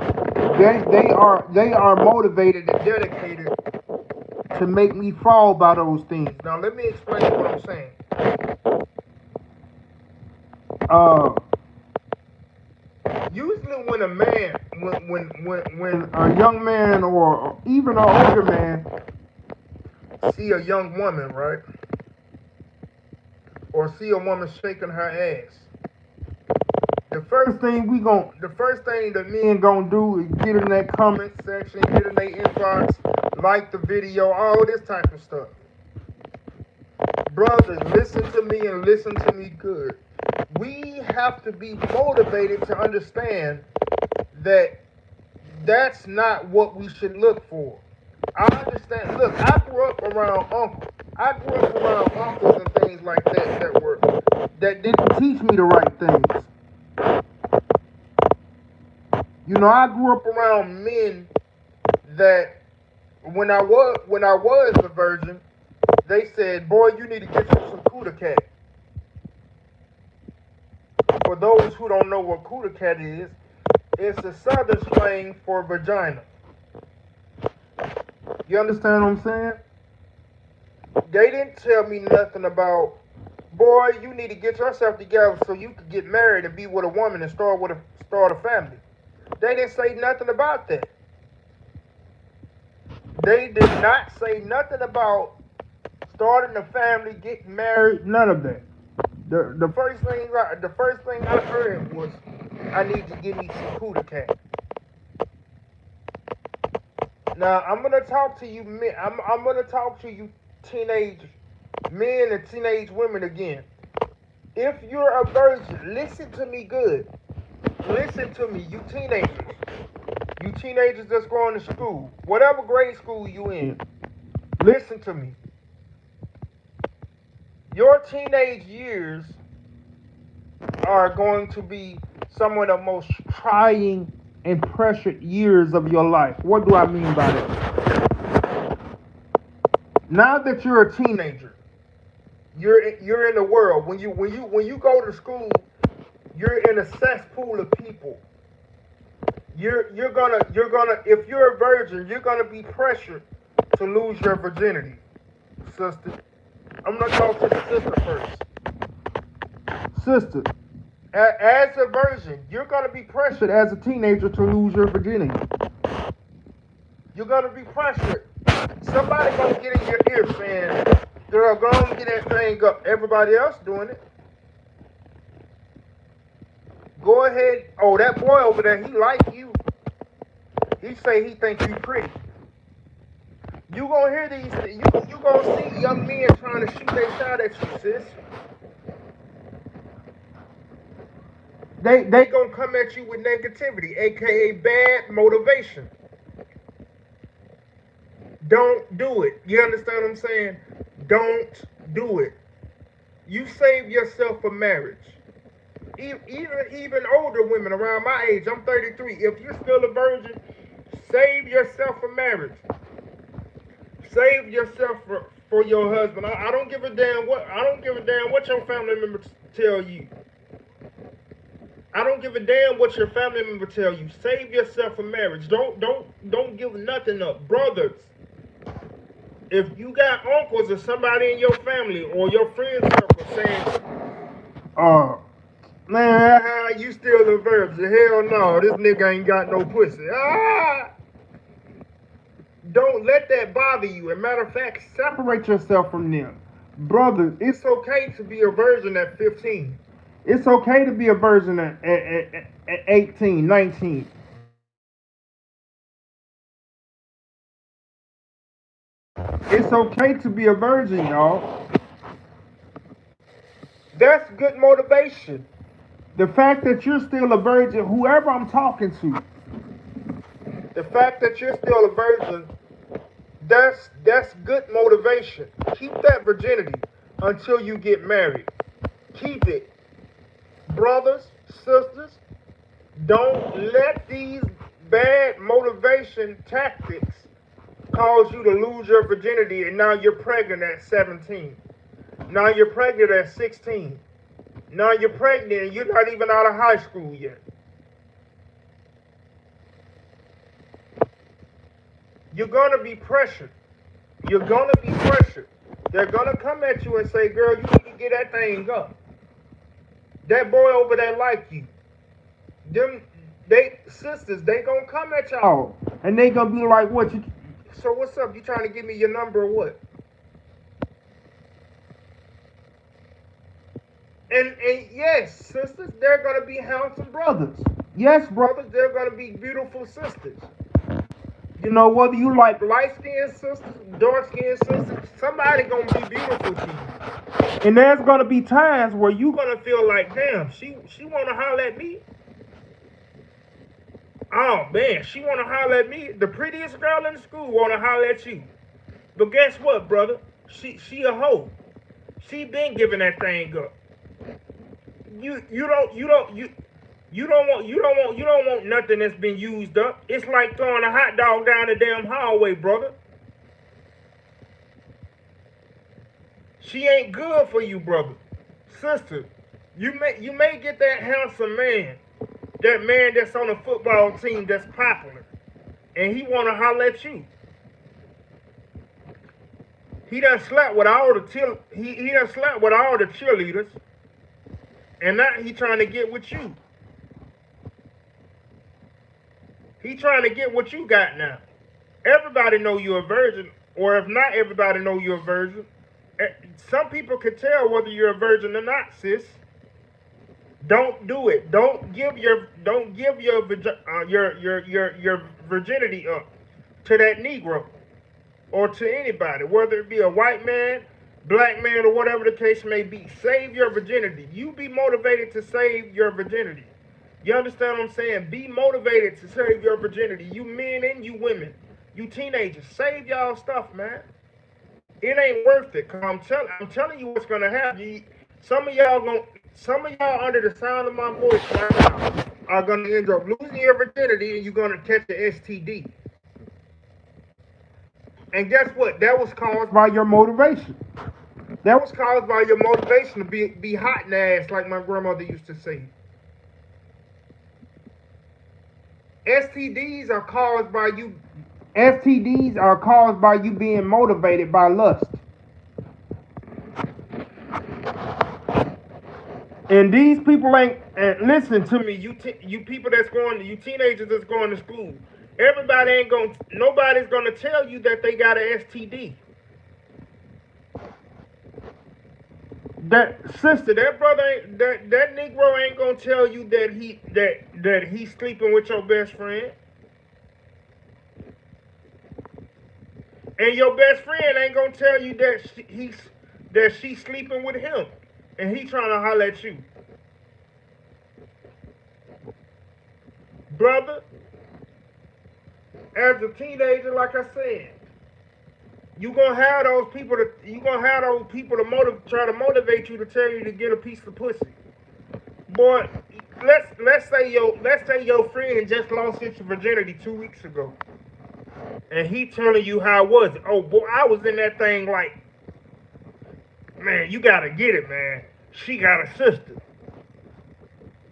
they are motivated and dedicated to make me fall by those things. Now let me explain what I'm saying. Usually when a man, when a young man or even an older man see a young woman, right, or see a woman shaking her ass, the first thing that men gonna do is get in that comment section, get in their inbox, like the video, all this type of stuff. Brothers, listen to me and listen to me good. We have to be motivated to understand that that's not what we should look for. I understand. Look, I grew up around uncles. I grew up around uncles and things like that didn't teach me the right things. You know, I grew up around men that when I was a virgin, they said, "Boy, you need to get you some Kuda cat." For those who don't know what Kuda cat is, it's a southern slang for vagina. You understand what I'm saying? They didn't tell me nothing about, boy, you need to get yourself together so you could get married and be with a woman and start a family. They didn't say nothing about that. They did not say nothing about starting a family, getting married, none of that. The first thing I heard was, I need to give me some Kuda cat. Now I'm gonna talk to you men. I'm gonna talk to you teenage men and teenage women again. If you're a virgin, listen to me good. Listen to me, you teenagers. You teenagers that's going to school, whatever grade school you in. Listen to me. Your teenage years are going to be some of the most trying and pressured years of your life. What do I mean by that? Now that you're a teenager, you're in the world. When you go to school, you're in a cesspool of people. You're gonna if you're a virgin, you're gonna be pressured to lose your virginity, sister. I'm gonna talk to the sister first. Sister, as a virgin, you're gonna be pressured as a teenager to lose your virginity. You're gonna be pressured. Somebody gonna get in your ear saying, "Girl, go on and get that thing up." Everybody else doing it. Go ahead. Oh, that boy over there, he like you. He say he think you pretty. You gonna hear these? You gonna see young men trying to shoot their shot at you, sis. They gonna come at you with negativity, aka bad motivation. Don't do it. You understand what I'm saying? Don't do it. You save yourself for marriage. Even older women around my age, I'm 33. If you're still a virgin, save yourself for marriage. Save yourself for your husband. I don't give a damn what your family members tell you. I don't give a damn what your family member tell you. Save yourself for marriage. Don't give nothing up, brothers. If you got uncles or somebody in your family or your friend circle saying, man, you still a virgin. Hell no, this nigga ain't got no pussy. Don't let that bother you. As a matter of fact, separate yourself from them. Brothers, it's okay to be a virgin at 15. It's okay to be a virgin at 18, 19. It's okay to be a virgin, y'all. That's good motivation. The fact that you're still a virgin, whoever I'm talking to, the fact that you're still a virgin, that's good motivation. Keep that virginity until you get married. Keep it. Brothers, sisters, don't let these bad motivation tactics cause you to lose your virginity and now you're pregnant at 17. Now you're pregnant at 16. Now you're pregnant and you're not even out of high school yet. You're going to be pressured. You're going to be pressured. They're going to come at you and say, girl, you need to get that thing up. That boy over there like you. Sisters, they going to come at y'all. And they going to be like, what? So what's up? You trying to give me your number or what? And yes, sisters, they're going to be handsome brothers. Yes, brothers, they're going to be beautiful sisters. You know, whether you like light-skinned sisters, dark-skinned sisters, somebody going to be beautiful to you. And there's going to be times where you're going to feel like, damn, she want to holler at me. Oh, man, she want to holler at me. The prettiest girl in the school want to holler at you. But guess what, brother? She a hoe. She been giving that thing up. You don't want nothing that's been used up. It's like throwing a hot dog down the damn hallway, brother. She ain't good for you, brother. Sister, you may get that handsome man, that man that's on a football team that's popular, and he wanna holler at you. He done slept with all the cheerleaders, and now he trying to get with you. He trying to get what you got now. Everybody know you're a virgin, or if not everybody know you're a virgin, some people can tell whether you're a virgin or not, sis. Don't do it. Don't give your virginity up. to that Negro or to anybody, whether it be a white man, black man, or whatever the case may be. Save your virginity. You be motivated to save your virginity. You understand what I'm saying? Be motivated to save your virginity. You men and you women, you teenagers, save y'all stuff, man. It ain't worth it. Cause I'm telling you what's gonna happen. Some of y'all under the sound of my voice right now are gonna end up losing your virginity, and you're gonna catch an STD. And guess what? That was caused by your motivation. That was caused by your motivation to be hot in the ass, like my grandmother used to say. STDs are caused by you. STDs are caused by you being motivated by lust. And these people ain't. And listen to me, you people that's going, you teenagers that's going to school. Everybody ain't going. Nobody's going to tell you that they got an STD. That sister, that brother, that Negro ain't gonna tell you that he's sleeping with your best friend, and your best friend ain't gonna tell you that she's sleeping with him, and he trying to holler at you, brother. As a teenager, like I said, you gonna have those people to try to motivate you to tell you to get a piece of pussy. Boy, let's say your friend just lost his virginity 2 weeks ago, and he telling you how it was. Oh boy, I was in that thing like, man, you gotta get it, man. She got a sister,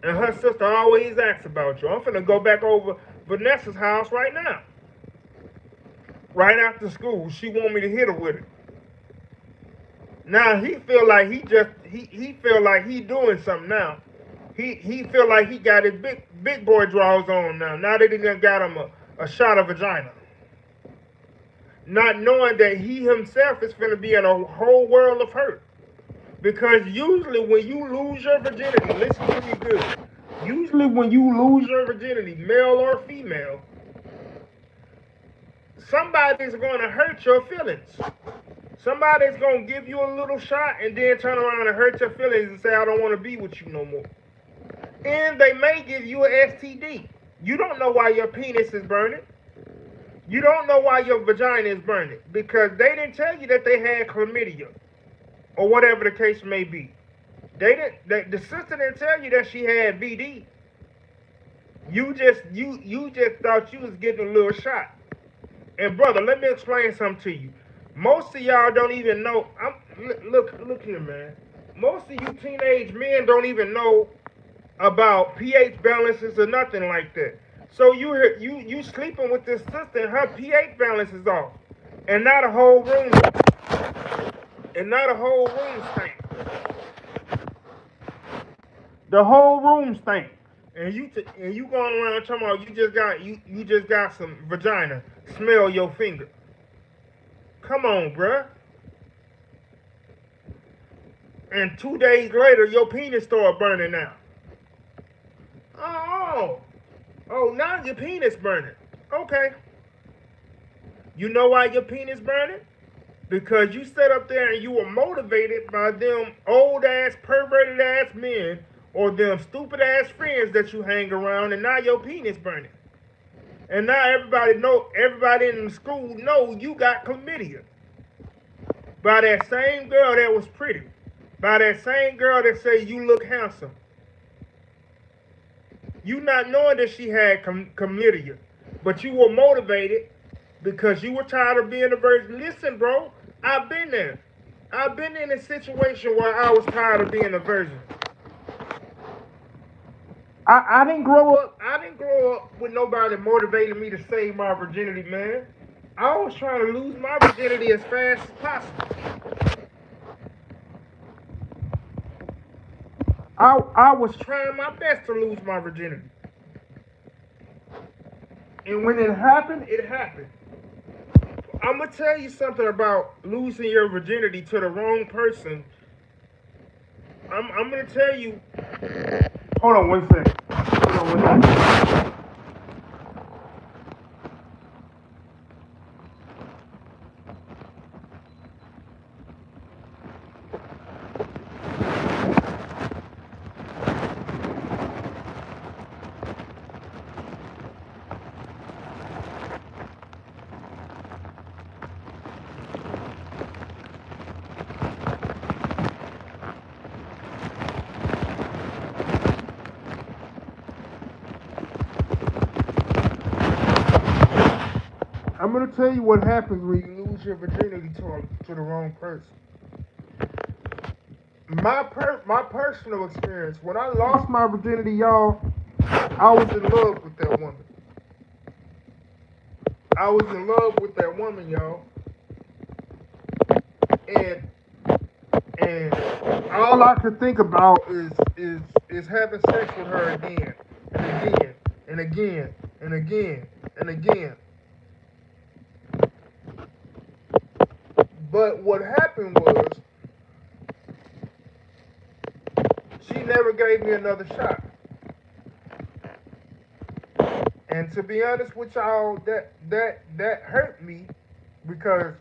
and her sister always asks about you. I'm finna go back over Vanessa's house right now. Right after school, she want me to hit her with it. Now he feel like he feel like he doing something now. He feel like he got his big boy draws on now. Now that he done got him a shot of vagina. Not knowing that he himself is finna be in a whole world of hurt. Because usually when you lose your virginity, listen to me good. Usually when you lose your virginity, male or female, somebody's gonna hurt your feelings. Somebody's gonna give you a little shot and then turn around and hurt your feelings and say, I don't want to be with you no more. And they may give you an STD. You don't know why your penis is burning. You don't know why your vagina is burning. Because they didn't tell you that they had chlamydia. Or whatever the case may be. The sister didn't tell you that she had BD. You just thought you was getting a little shot. And brother, let me explain something to you. Most of y'all don't even know. Look here, man. Most of you teenage men don't even know about pH balances or nothing like that. So you sleeping with this sister and her pH balance is off, and not a whole room, stink. The whole room stink. And you going around talking about you just got some vagina. Smell your finger. Come on, bruh. And 2 days later, your penis started burning out. Oh, now your penis burning. Okay. You know why your penis burning? Because you sat up there and you were motivated by them old ass, perverted ass men or them stupid ass friends that you hang around, and now your penis burning. And now everybody in the school know you got chlamydia. By that same girl that was pretty. By that same girl that say you look handsome. You not knowing that she had chlamydia. But you were motivated because you were tired of being a virgin. Listen, bro, I've been there. I've been in a situation where I was tired of being a virgin. I didn't grow up with nobody motivating me to save my virginity, man. I was trying to lose my virginity as fast as possible. I was trying my best to lose my virginity. And when it happened, it happened. I'm going to tell you something about losing your virginity to the wrong person. I'm going to tell you. Hold on one second. I'm gonna tell you what happens when you lose your virginity to the wrong person. My personal experience, when I lost my virginity, y'all, I was in love with that woman. I was in love with that woman, y'all, and and all I could think about is having sex with her again and again and again and again and again. But what happened was she never gave me another shot. And to be honest with y'all, that hurt me because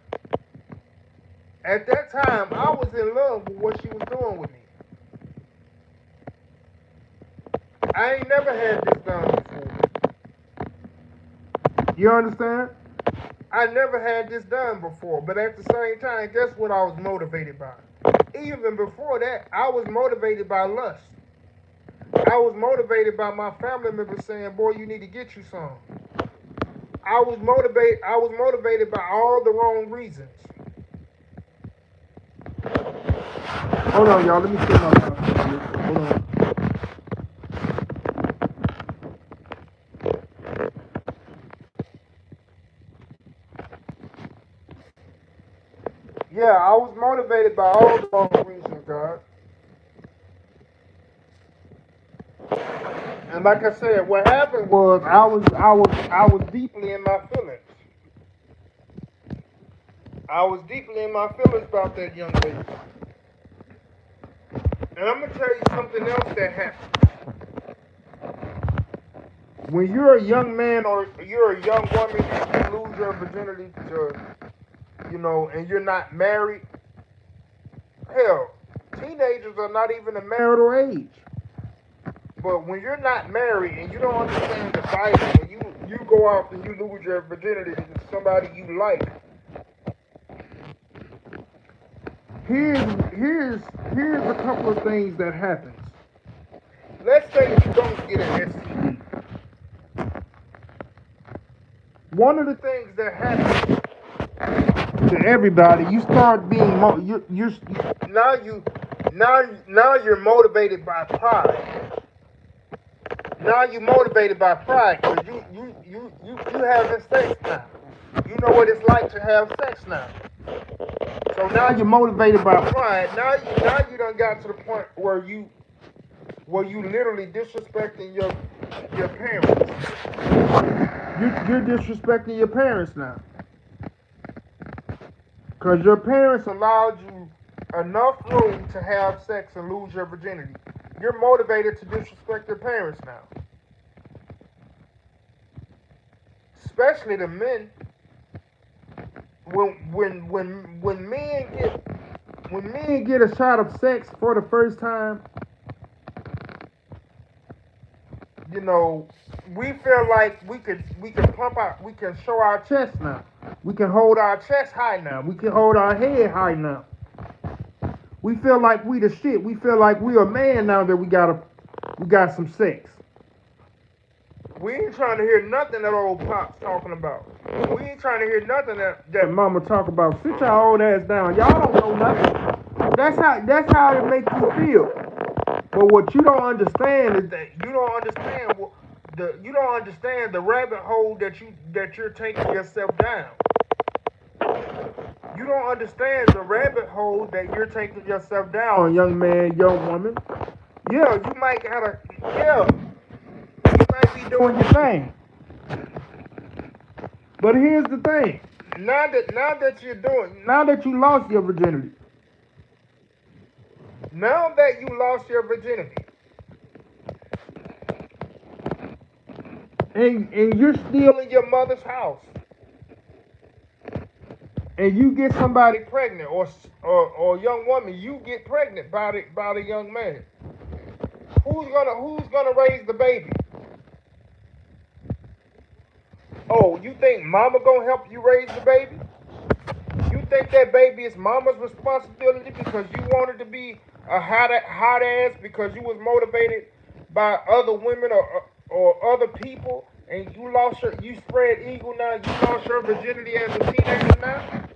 at that time I was in love with what she was doing with me. I ain't never had this done before. You understand? I never had this done before, but at the same time, guess what I was motivated by? Even before that, I was motivated by lust. I was motivated by my family members saying, "Boy, you need to get you some." I was motivated by all the wrong reasons. Hold on, y'all. Let me set my mouth. Hold on. Yeah, I was motivated by all the wrong reasons, God. And like I said, what happened was I was deeply in my feelings. I was deeply in my feelings about that young lady. And I'm gonna tell you something else that happened. When you're a young man or you're a young woman and you lose your virginity to, and you're not married, hell, teenagers are not even a marital age. But when you're not married and you don't understand the Bible, and you go out and you lose your virginity to somebody you like, here's a couple of things that happens. Let's say you don't get an STD. One of the things that happens to everybody, you start being you're now you now you're motivated by pride. Now you're motivated by pride because you having sex now. You know what it's like to have sex now. So now you're motivated by pride. Now you done got to the point where you literally disrespecting your parents. You're disrespecting your parents now. Because your parents allowed you enough room to have sex and lose your virginity. You're motivated to disrespect your parents now. Especially the men. When men get a shot of sex for the first time, we feel like we can pump out, we can show our chest now. We can hold our chest high now. We can hold our head high now. We feel like we the shit. We feel like we a man now that we got some sex. We ain't trying to hear nothing that old Pop's talking about. We ain't trying to hear nothing that Mama talk about. Sit your old ass down. Y'all don't know nothing. That's how it makes you feel. But what you don't understand is that you don't understand the rabbit hole that you're taking yourself down. You don't understand the rabbit hole that you're taking yourself down, young man, young woman. Yeah, you might gotta. Yeah, you might be doing your thing. But here's the thing. Now that you lost your virginity. Now that you lost your virginity. And you're still in your mother's house. And you get somebody pregnant or a young woman, you get pregnant by the young man. Who's gonna raise the baby? Oh, you think mama gonna help you raise the baby? You think that baby is mama's responsibility because you wanted to be a hot ass because you was motivated by other women or other people and you spread eagle now, you lost your virginity as a teenager now?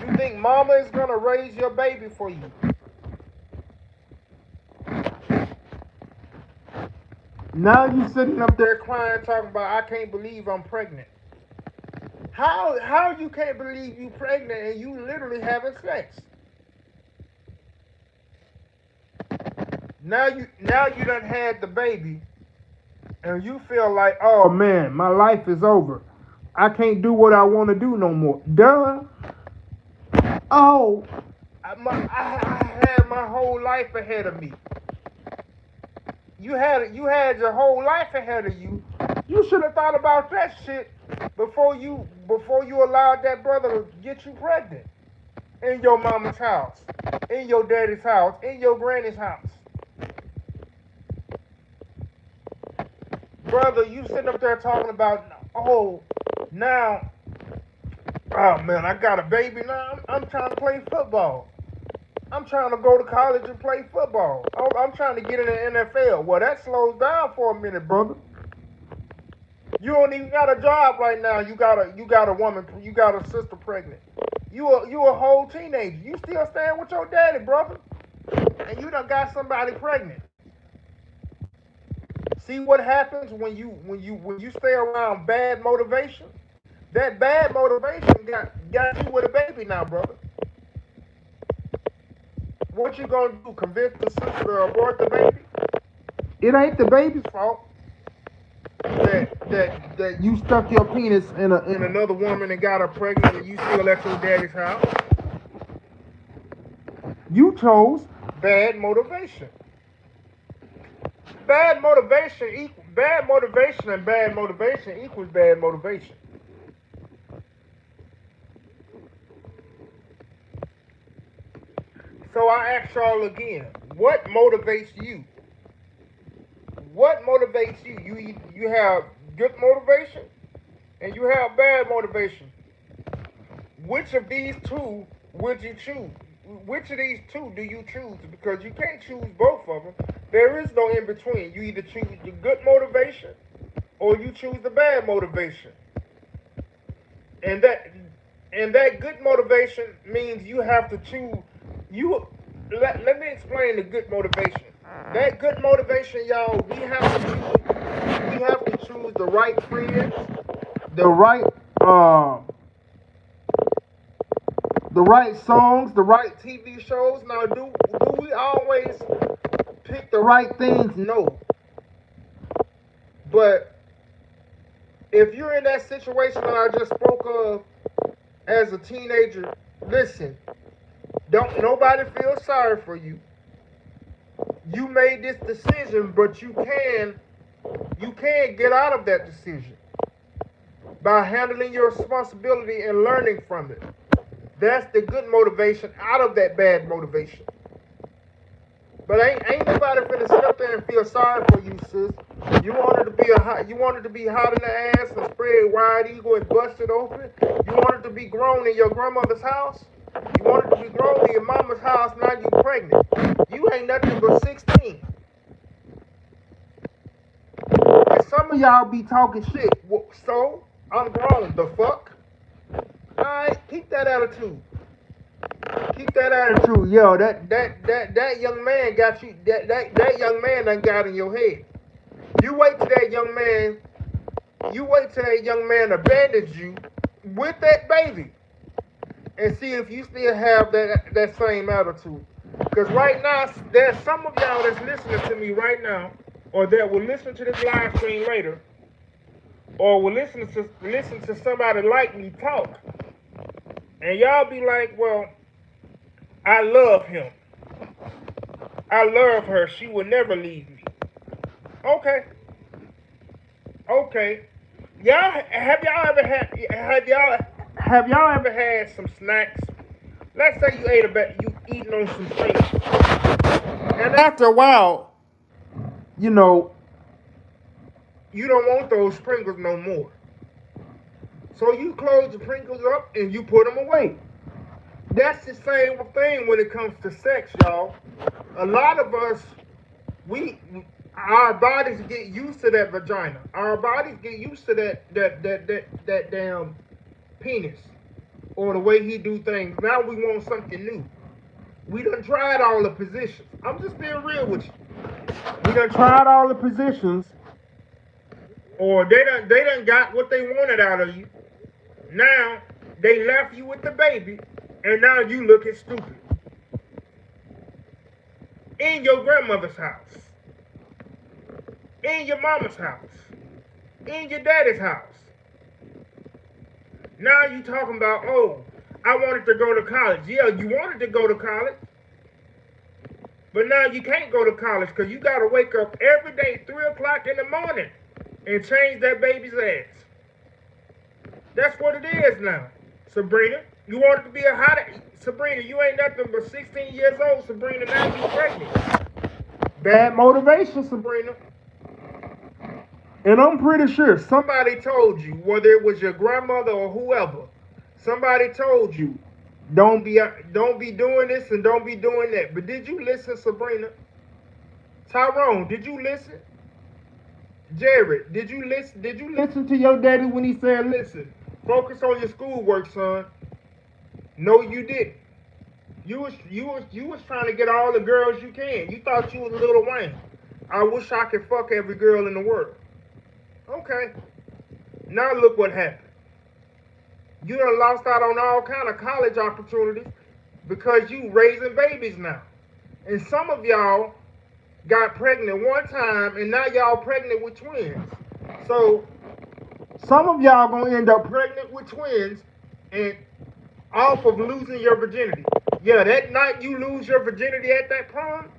You think mama is gonna raise your baby for you? Now you sitting up there crying, talking about I can't believe I'm pregnant. How you can't believe you pregnant and you literally having sex? Now you done had the baby and you feel like, oh man, my life is over. I can't do what I want to do no more. Duh. Oh, I had my whole life ahead of me. You had your whole life ahead of you. You should have thought about that shit before you allowed that brother to get you pregnant in your mama's house, in your daddy's house, in your granny's house. Brother, you sitting up there talking about, oh, now, oh man, I got a baby now. I'm trying to play football. I'm trying to go to college and play football. I'm trying to get in the NFL. Well, that slows down for a minute, brother. You don't even got a job right now. You got a woman. You got a sister pregnant. You a whole teenager. You still staying with your daddy, brother, and you done got somebody pregnant. See what happens when you stay around bad motivation? That bad motivation got you with a baby now, brother. What you gonna do? Convince the sister to abort the baby? It ain't the baby's fault that you stuck your penis in another woman and got her pregnant and you still at your daddy's house. You chose bad motivation. Bad motivation and bad motivation equals bad motivation. So I ask y'all again, what motivates you? What motivates you? You have good motivation and you have bad motivation. Which of these two would you choose? Which of these two do you choose? Because you can't choose both of them. There is no in between. You either choose the good motivation or you choose the bad motivation. And that good motivation means you have to choose. Let me explain the good motivation. That good motivation, y'all, we have to choose the right friends, the right the right songs, the right TV shows. Now, do we always pick the right things? No. But if you're in that situation that I just spoke of as a teenager, listen, don't nobody feel sorry for you. You made this decision, but you can get out of that decision by handling your responsibility and learning from it. That's the good motivation out of that bad motivation. But ain't nobody finna sit up there and feel sorry for you, sis. You wanted to be hot in the ass and spread wide eagle and bust it open. You wanted to be grown in your grandmother's house. You wanted to be grown in your mama's house. Now you pregnant. You ain't nothing but 16. And some of y'all be talking shit. So I'm grown. The fuck? Alright, keep that attitude. Keep that attitude, yo. That young man got you. That young man done got in your head. You wait till that young man. You wait till that young man abandons you with that baby, and see if you still have that same attitude. Because right now, there's some of y'all that's listening to me right now, or that will listen to this live stream later, or will listen to somebody like me talk, and y'all be like, well, I love him. I love her. She will never leave me. Okay. Okay. Have y'all ever had some snacks? Let's say you eating on some Pringles. And after a while, you know, you don't want those Pringles no more. So you close the Pringles up and you put them away. That's the same thing when it comes to sex, y'all. A lot of us, we Our bodies get used to that vagina. Our bodies get used to that damn penis or the way he do things. Now we want something new. We done tried all the positions. I'm just being real with you. We done tried all the positions, or they done got what they wanted out of you. Now they left you with the baby, and now you looking stupid in your grandmother's house, in your mama's house, in your daddy's house. Now you talking about, oh, I wanted to go to college. Yeah, you wanted to go to college, but now you can't go to college because you got to wake up every day 3 o'clock in the morning and change that baby's ass. That's what it is now. Sabrina, you wanted to be a hot... Sabrina, you ain't nothing but 16 years old, Sabrina, now you pregnant. Bad motivation, Sabrina. And I'm pretty sure somebody told you, whether it was your grandmother or whoever, somebody told you, don't be doing this and don't be doing that. But did you listen, Sabrina? Tyrone, did you listen? Jared, did you listen? Did you listen to your daddy when he said, "Listen, focus on your schoolwork, son"? No, you didn't. You was trying to get all the girls you can. You thought you was Lil Wayne. I wish I could fuck every girl in the world. Okay. Now look what happened. You done lost out on all kind of college opportunities because you raising babies now. And some of y'all got pregnant one time and now y'all pregnant with twins. So some of y'all gonna end up pregnant with twins and off of losing your virginity. Yeah, that night you lose your virginity at that prom,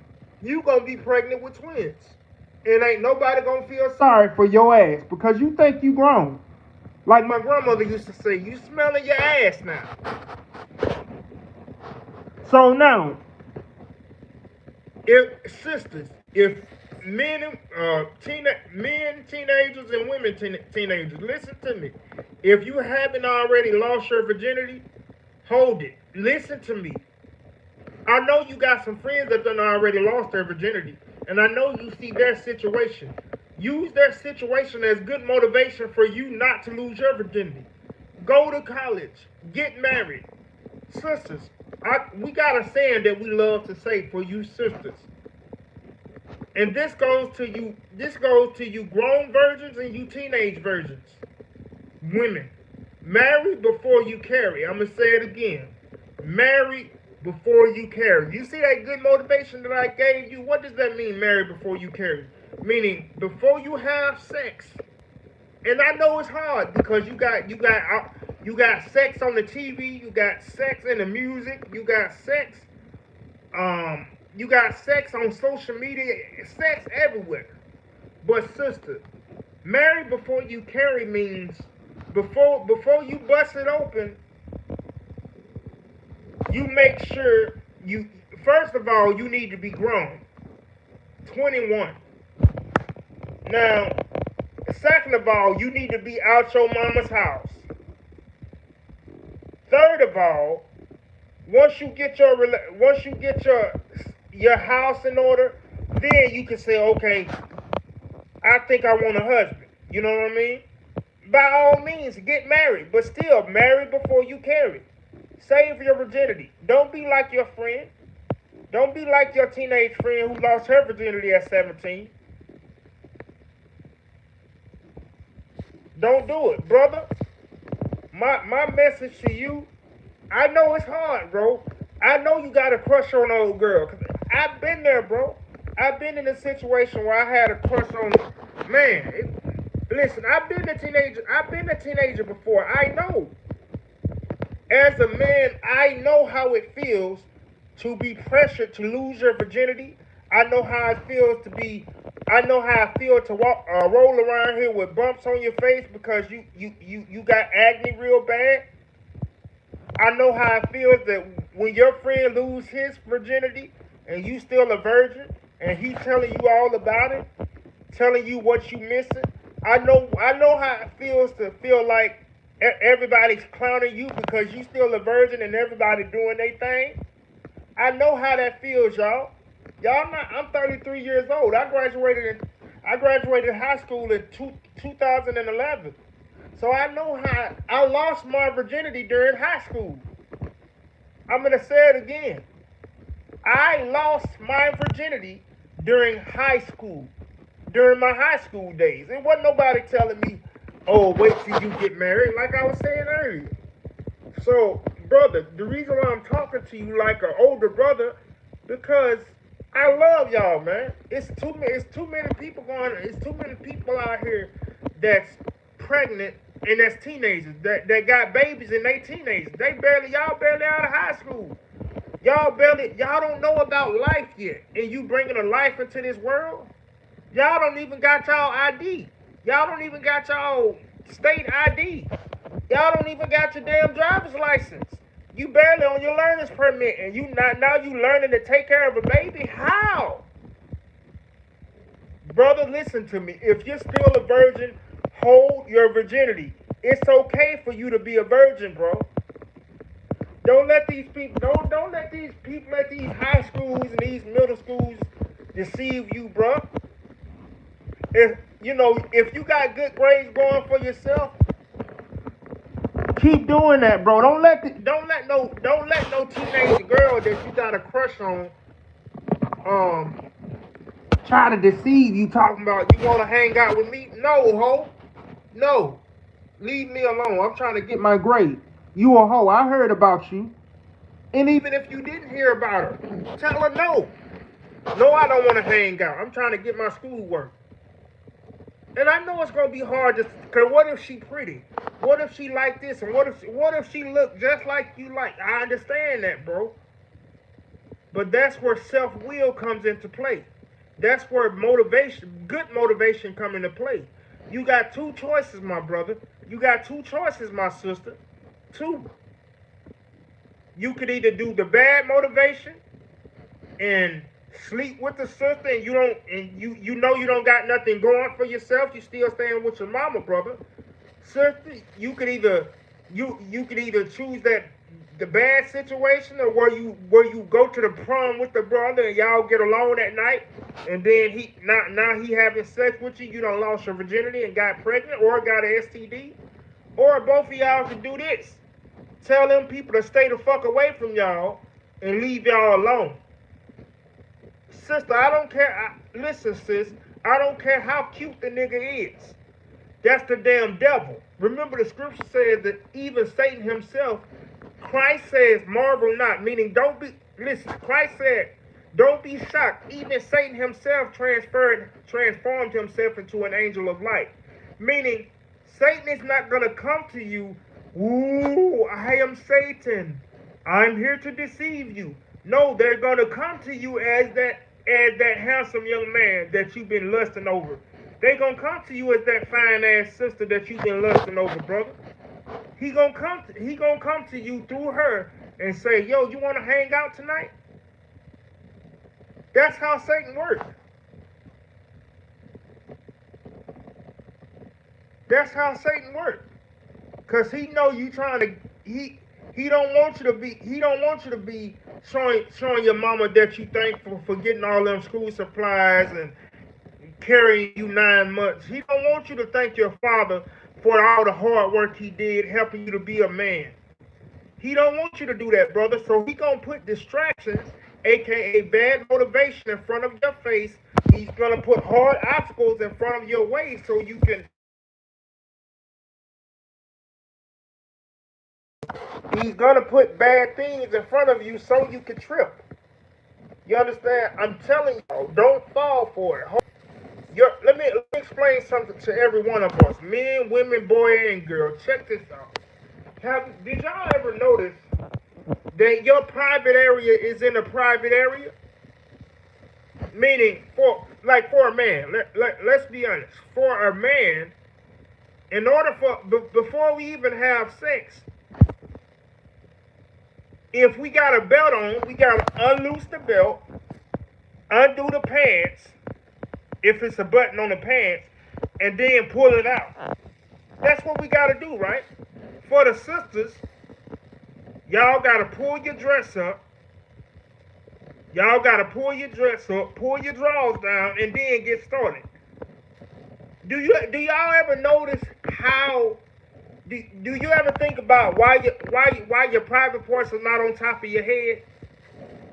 you gonna be pregnant with twins. And ain't nobody gonna feel sorry for your ass because you think you grown. Like my grandmother used to say, you smelling your ass now. So now, if sisters, if men teenagers and women teenagers, listen to me. If you haven't already lost your virginity, hold it. Listen to me. I know you got some friends that done already lost their virginity, and I know you see their situation. Use their situation as good motivation for you not to lose your virginity. Go to college. Get married. Sisters, we got a saying that we love to say for you sisters. And this goes to you grown virgins and you teenage virgins. Women, marry before you carry. I'm going to say it again. Marry before you carry. You see that good motivation that I gave you? What does that mean, marry before you carry? Meaning, before you have sex. And I know it's hard because you got sex on the TV, you got sex in the music, you got sex on social media, sex everywhere. But sister, marry before you carry means before you bust it open, you make sure you, first of all, you need to be grown. 21. Now, second of all, you need to be out your mama's house. Third of all, once you get your house in order, then you can say, okay, I think I want a husband. You know what I mean? By all means, get married, but still marry before you carry. Save your virginity. Don't be like your friend. Don't be like your teenage friend who lost her virginity at 17. Don't do it, brother. My message to you, I know it's hard, bro. I know you got a crush on an old girl. Cause I've been there, bro. I've been in a situation where I had a crush on, listen, I've been a teenager before. I know. As a man, I know how it feels to be pressured to lose your virginity. I know how it feels to walk, roll around here with bumps on your face because you got acne real bad. I know how it feels that when your friend lose his virginity and you still a virgin and he telling you all about it, telling you what you missing. I know how it feels to feel like everybody's clowning you because you still a virgin and everybody doing their thing. I know how that feels, y'all. Y'all not. I'm 33 years old. I graduated high school in 2011. So I know how I lost my virginity during high school. I'm gonna say it again. I lost my virginity during high school, during my high school days. It wasn't nobody telling me, "Oh, wait till you get married," like I was saying earlier. So, brother, the reason why I'm talking to you like an older brother, because I love y'all, man. It's too many people going. It's too many people out here that's pregnant and that's teenagers that got babies and they teenagers. Y'all barely out of high school. Y'all don't know about life yet, and you bringing a life into this world. Y'all don't even got y'all ID. Y'all don't even got y'all state ID. Y'all don't even got your damn driver's license. You barely on your learner's permit, and you not now you learning to take care of a baby. How, brother? Listen to me. If you're still a virgin, hold your virginity. It's okay for you to be a virgin, bro. Don't let these people don't let these people at these high schools and these middle schools deceive you, bro. If you got good grades going for yourself, keep doing that, bro. Don't let no teenage girl that you got a crush on um try to deceive you talking about you want to hang out with me. No, ho. No. Leave me alone. I'm trying to get my grade. You a hoe. I heard about you. And even if you didn't hear about her, tell her no. No, I don't want to hang out. I'm trying to get my schoolwork. And I know it's gonna be hard to, cause what if she pretty? What if she like this? And what if she look just like you like? I understand that, bro. But that's where self-will comes into play. That's where good motivation come into play. You got two choices, my brother. You got two choices, my sister. Two. You could either do the bad motivation and sleep with the sister, and you know you don't got nothing going for yourself. You still staying with your mama, brother. Sister, you could either choose the bad situation, or where you go to the prom with the brother and y'all get along that night, and then now he having sex with you. You done lost your virginity and got pregnant or got an STD, or both of y'all can do this. Tell them people to stay the fuck away from y'all and leave y'all alone. Sister, I don't care. Listen, sis, I don't care how cute the nigga is. That's the damn devil. Remember, the scripture says that even Satan himself, Christ says, marvel not, meaning Christ said, don't be shocked. Even Satan himself transformed himself into an angel of light. Meaning, Satan is not going to come to you, ooh, I am Satan. I'm here to deceive you. No, they're going to come to you as that handsome young man that you've been lusting over. They're going to come to you as that fine-ass sister that you've been lusting over, brother. He gonna come to you through her and say, yo, you want to hang out tonight? That's how Satan works. That's how Satan works. Cause he know you trying to he don't want you to be showing your mama that you thankful for getting all them school supplies and carrying you 9 months. He don't want you to thank your father for all the hard work he did helping you to be a man. He don't want you to do that, brother. So he gonna put distractions, aka bad motivation, in front of your face. He's gonna put hard obstacles in front of your way so you can. He's gonna put bad things in front of you so you can trip. You understand? I'm telling you, don't fall for it. Let me explain something to every one of us, men, women, boy, and girl. Check this out. Did y'all ever notice that your private area is in a private area? Meaning, for a man, let's be honest. For a man, in order before we even have sex, if we got a belt on, we got to unloose the belt, undo the pants, if it's a button on the pants, and then pull it out. That's what we got to do, right? For the sisters, y'all got to pull your dress up. Y'all gotta pull your dress up, pull your drawers down, and then get started. Do y'all ever notice how? Do you ever think about why your private parts are not on top of your head?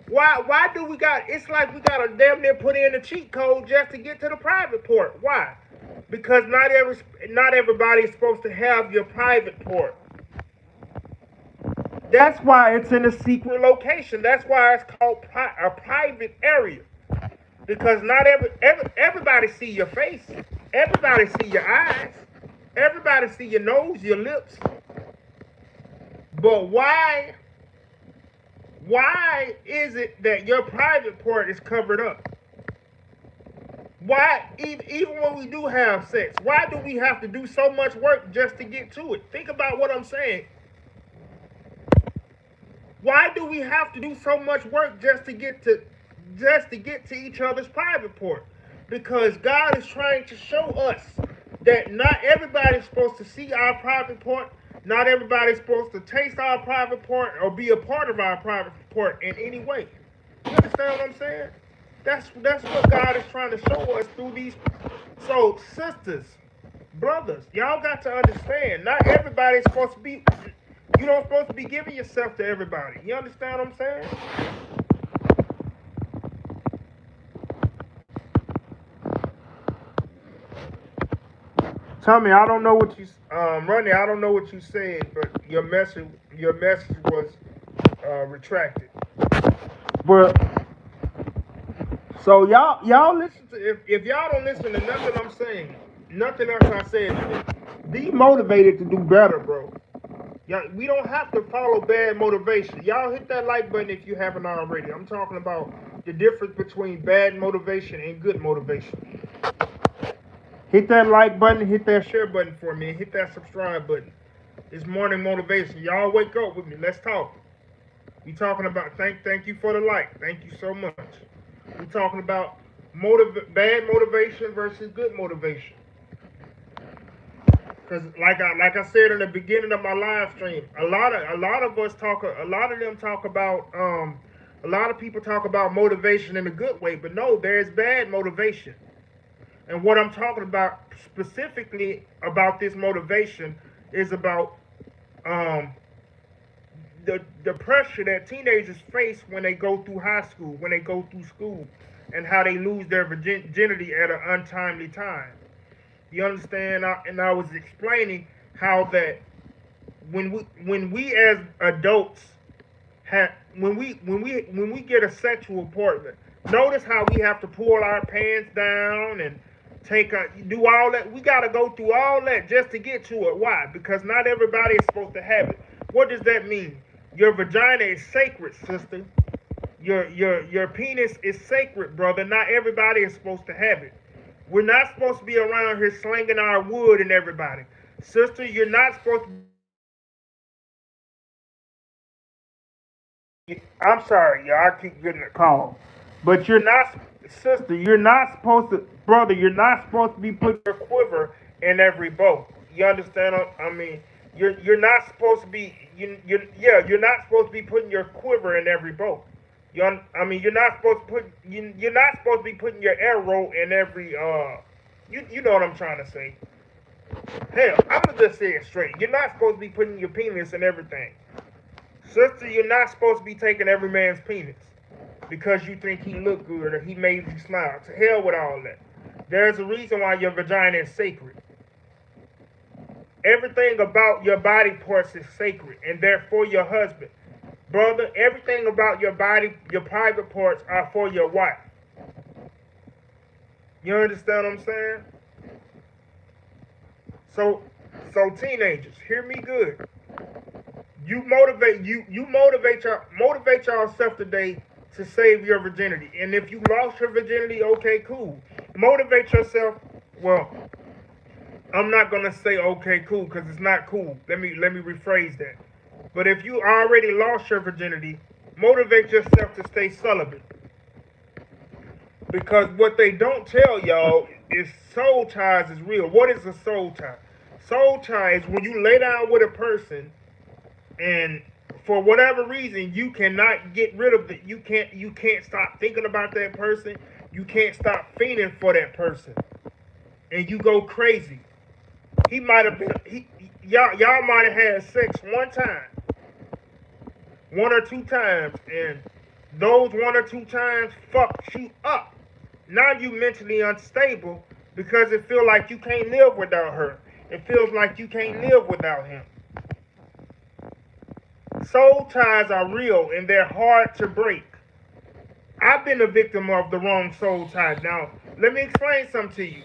Why do we got? It's like we gotta damn near put in a cheat code just to get to the private port. Why? Because not everybody is supposed to have your private port. That's why it's in a secret location. That's why it's called a private area. Because not everybody see your face. Everybody see your eyes. Everybody see your nose, your lips. But why is it that your private part is covered up? Why, even when we do have sex, why do we have to do so much work just to get to it? Think about what I'm saying. Why do we have to do so much work just to get to each other's private part? Because God is trying to show us that not everybody's supposed to see our private part. Not everybody's supposed to taste our private part or be a part of our private part in any way. You understand what I'm saying? That's what God is trying to show us through these. So, sisters, brothers, y'all got to understand. Not everybody's supposed to be. You don't supposed to be giving yourself to everybody. You understand what I'm saying? Tommy, I don't know what you, Ronnie, I don't know what you said, but your message was retracted. But so y'all listen to if y'all don't listen to nothing I'm saying, nothing else I said, be motivated to do better, bro. Y'all, we don't have to follow bad motivation. Y'all hit that like button if you haven't already. I'm talking about the difference between bad motivation and good motivation. Hit that like button, hit that share button for me, and hit that subscribe button. It's morning motivation. Y'all wake up with me. Let's talk. We talking about thank you for the like. Thank you so much. We talking about bad motivation versus good motivation. Cause like I said in the beginning of my live stream, a lot of them talk about a lot of people talk about motivation in a good way, but no, there's bad motivation. And what I'm talking about specifically about this motivation is about um, the pressure that teenagers face when they go through high school, when they go through school, and how they lose their virginity at an untimely time. You understand? And I was explaining how that when we as adults have when we get a sexual partner, notice how we have to pull our pants down and do all that. We got to go through all that just to get to it. Why? Because not everybody is supposed to have it. What does that mean? Your vagina is sacred, sister. Your penis is sacred, brother. Not everybody is supposed to have it. We're not supposed to be around here slinging our wood and everybody. Sister, you're not supposed to. I'm sorry, y'all. I keep getting a call. But you're not, sister, you're not supposed to, brother, you're not supposed to be putting your quiver in every boat. You understand? I mean, you're not supposed to be, you're not supposed to be putting your quiver in every boat. I mean, you're not supposed to be putting your arrow in every, you know what I'm trying to say. Hell, I'm gonna just say it straight. You're not supposed to be putting your penis in everything. Sister, you're not supposed to be taking every man's penis because you think he looked good or he made you smile. To hell with all that. There's a reason why your vagina is sacred. Everything about your body parts is sacred, and therefore your husband. Brother, everything about your body, your private parts are for your wife. You understand what I'm saying? So, so teenagers, hear me good. You motivate yourself today to save your virginity. And if you lost your virginity, okay, cool. Motivate yourself. Well, I'm not gonna say okay, cool, because it's not cool. Let me rephrase that. But if you already lost your virginity, motivate yourself to stay celibate. Because what they don't tell y'all is soul ties is real. What is a soul tie? Soul tie is when you lay down with a person and for whatever reason, you cannot get rid of it. You can't stop thinking about that person. You can't stop feeling for that person, and you go crazy. He might have been y'all might have had sex one time, one or two times, and those one or two times fucked you up. Now you mentally unstable because it feels like you can't live without her. It feels like you can't live without him. Soul ties are real and they're hard to break. I've been a victim of the wrong soul ties. Now, let me explain something to you.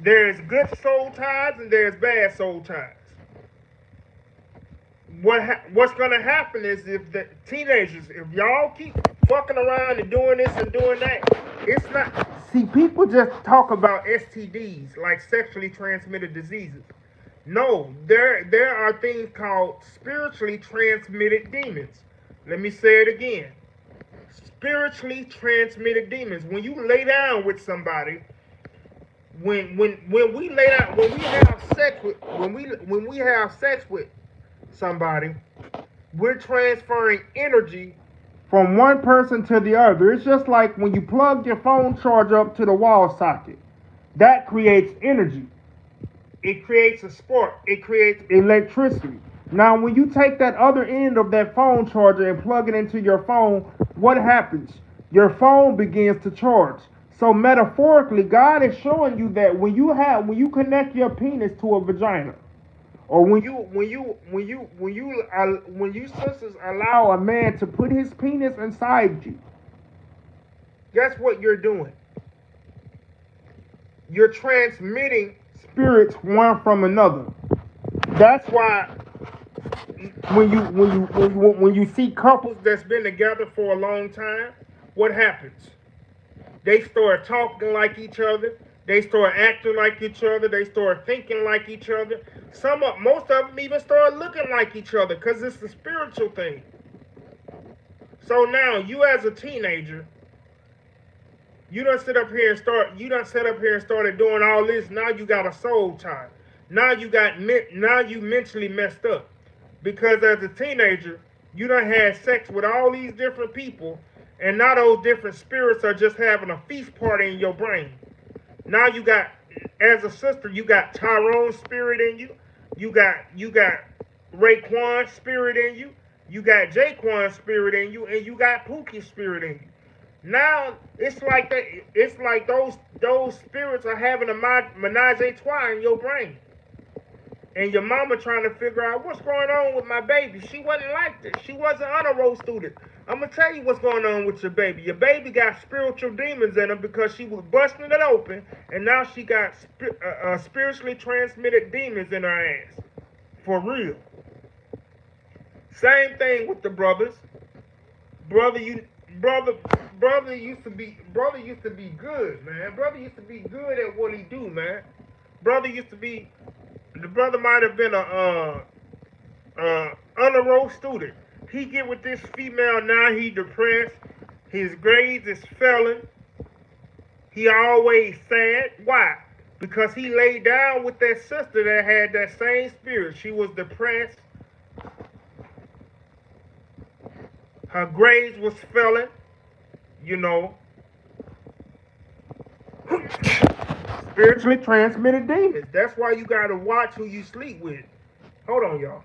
There's good soul ties and there's bad soul ties. What's gonna happen is if the teenagers, if y'all keep fucking around and doing this and doing that, it's not. See, people just talk about STDs, like sexually transmitted diseases. No, there are things called spiritually transmitted demons. Let me say it again. Spiritually transmitted demons. When you lay down with somebody, when we lay down, when we have sex with somebody, we're transferring energy from one person to the other. It's just like when you plug your phone charger up to the wall socket. That creates energy. It creates a spark. It creates electricity. Now, when you take that other end of that phone charger and plug it into your phone, what happens? Your phone begins to charge. So metaphorically, God is showing you that when you connect your penis to a vagina, or when you sisters allow a man to put his penis inside you, guess what you're doing? You're transmitting spirits one from another. That's why when you see couples that's been together for a long time, what happens? They start talking like each other. They start acting like each other. They start thinking like each other. Most of them even start looking like each other because it's a spiritual thing. So now you as a teenager, you done sit up here and started doing all this. Now you got a soul tie. Now you mentally messed up because as a teenager, you done had sex with all these different people, and now those different spirits are just having a feast party in your brain. Now you got, as a sister, you got Tyrone's spirit in you. You got Raekwon's spirit in you. You got Jaquan's spirit in you, and you got Pookie's spirit in you. Now it's like that. It's like those spirits are having a menage a trois in your brain, and your mama trying to figure out what's going on with my baby. She wasn't like this. She wasn't an honor roll student. I'm gonna tell you what's going on with your baby. Your baby got spiritual demons in her because she was busting it open, and now she got spiritually transmitted demons in her ass. For real. Same thing with the brothers. Brother, brother used to be good, man. Brother used to be good at what he do, man. The brother might have been a honor roll student. He get with this female now. He depressed. His grades is failing. He always sad. Why? Because he laid down with that sister that had that same spirit. She was depressed. Her grades was failing. You know. Spiritually transmitted demons. That's why you gotta watch who you sleep with. Hold on, y'all.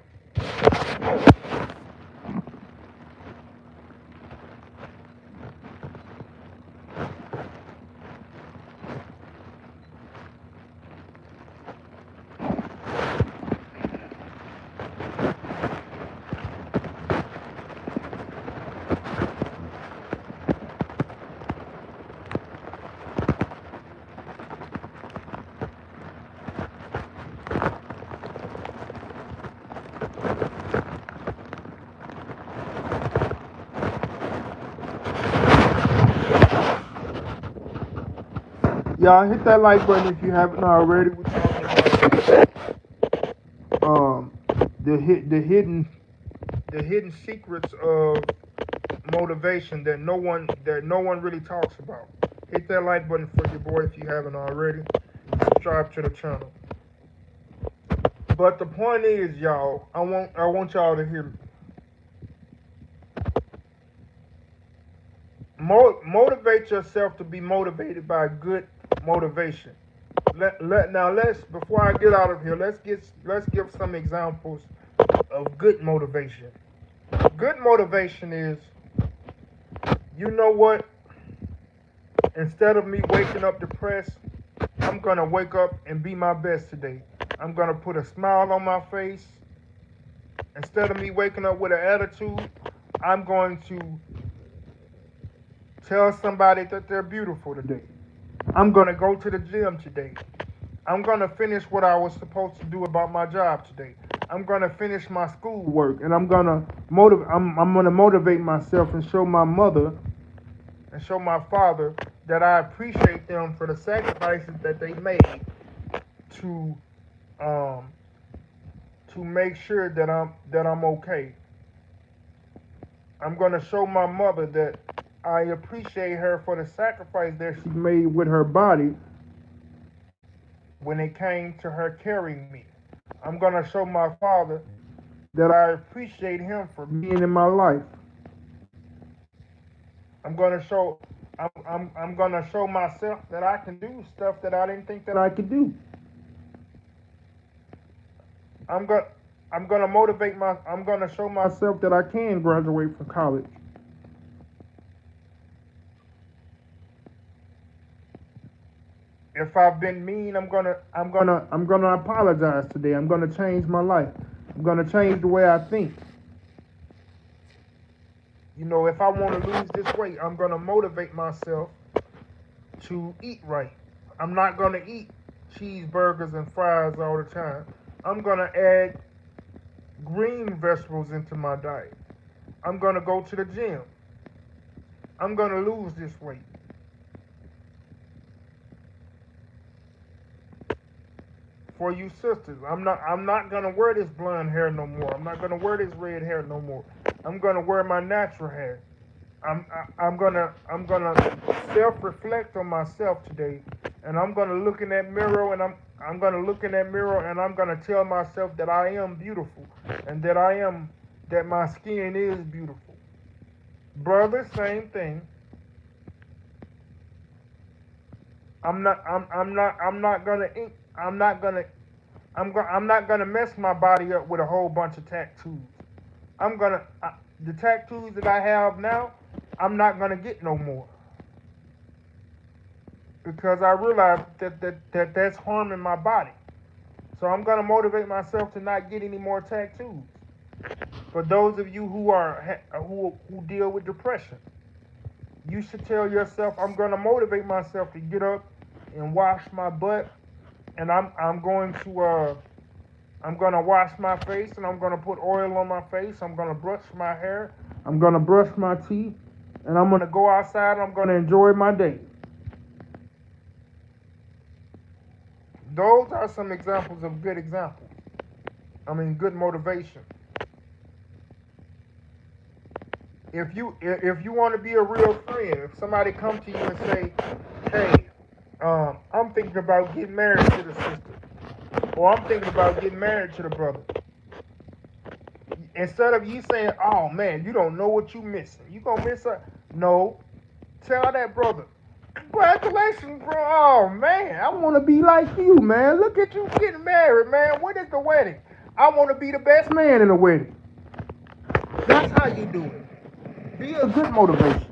Y'all hit that like button if you haven't already. We're talking about the hidden secrets of motivation that no one really talks about. Hit that like button for your boy if you haven't already. Subscribe to the channel. But the point is, y'all, I want y'all to hear me. Motivate yourself to be motivated by good motivation. Now let's before I get out of here, let's give some examples of good motivation. Good motivation is, you know what? Instead of me waking up depressed, I'm gonna wake up and be my best today. I'm gonna put a smile on my face. Instead of me waking up with an attitude, I'm going to tell somebody that they're beautiful today. I'm gonna go to the gym today. I'm gonna finish what I was supposed to do about my job today. I'm gonna finish my schoolwork, and I'm gonna motivate myself and show my mother and show my father that I appreciate them for the sacrifices that they made to um, to make sure that I'm okay. I'm gonna show my mother that I appreciate her for the sacrifice that she made with her body when it came to her carrying me. I'm gonna show my father that I appreciate him for being in my life. I'm gonna show I'm gonna show myself that I can do stuff that I didn't think that I could do. I'm gonna I'm gonna show myself that I can graduate from college. If I've been mean, I'm gonna apologize today. I'm gonna change my life. I'm gonna change the way I think. You know, if I want to lose this weight, I'm gonna motivate myself to eat right. I'm not gonna eat cheeseburgers and fries all the time. I'm gonna add green vegetables into my diet. I'm gonna go to the gym. I'm gonna lose this weight. For you sisters, I'm not gonna wear this blonde hair no more. I'm not gonna wear this red hair no more. I'm gonna wear my natural hair. I'm gonna self-reflect on myself today, and I'm gonna look in that mirror, and I'm gonna look in that mirror, and I'm gonna tell myself that I am beautiful, and that my skin is beautiful. Brother, same thing. I'm not gonna ink. I'm not gonna mess my body up with a whole bunch of tattoos. I'm gonna the tattoos that I have now, I'm not gonna get no more because I realize that's harming my body. So I'm gonna motivate myself to not get any more tattoos. For those of you who deal with depression, you should tell yourself, I'm gonna motivate myself to get up and wash my butt, and I'm gonna wash my face, and I'm gonna put oil on my face. I'm gonna brush my hair. I'm gonna brush my teeth, and I'm gonna go outside. And I'm gonna enjoy my day. Those are some examples of good examples. I mean, good motivation. If you want to be a real friend, if somebody come to you and say, "Hey, I'm thinking about getting married to the sister," or "I'm thinking about getting married to the brother," instead of you saying, "Oh man, you don't know what you missing. You gonna miss her." No, tell that brother, "Congratulations, bro. Oh man, I want to be like you, man. Look at you getting married, man. When is the wedding? I want to be the best man in the wedding." That's how you do it. Be a good motivation.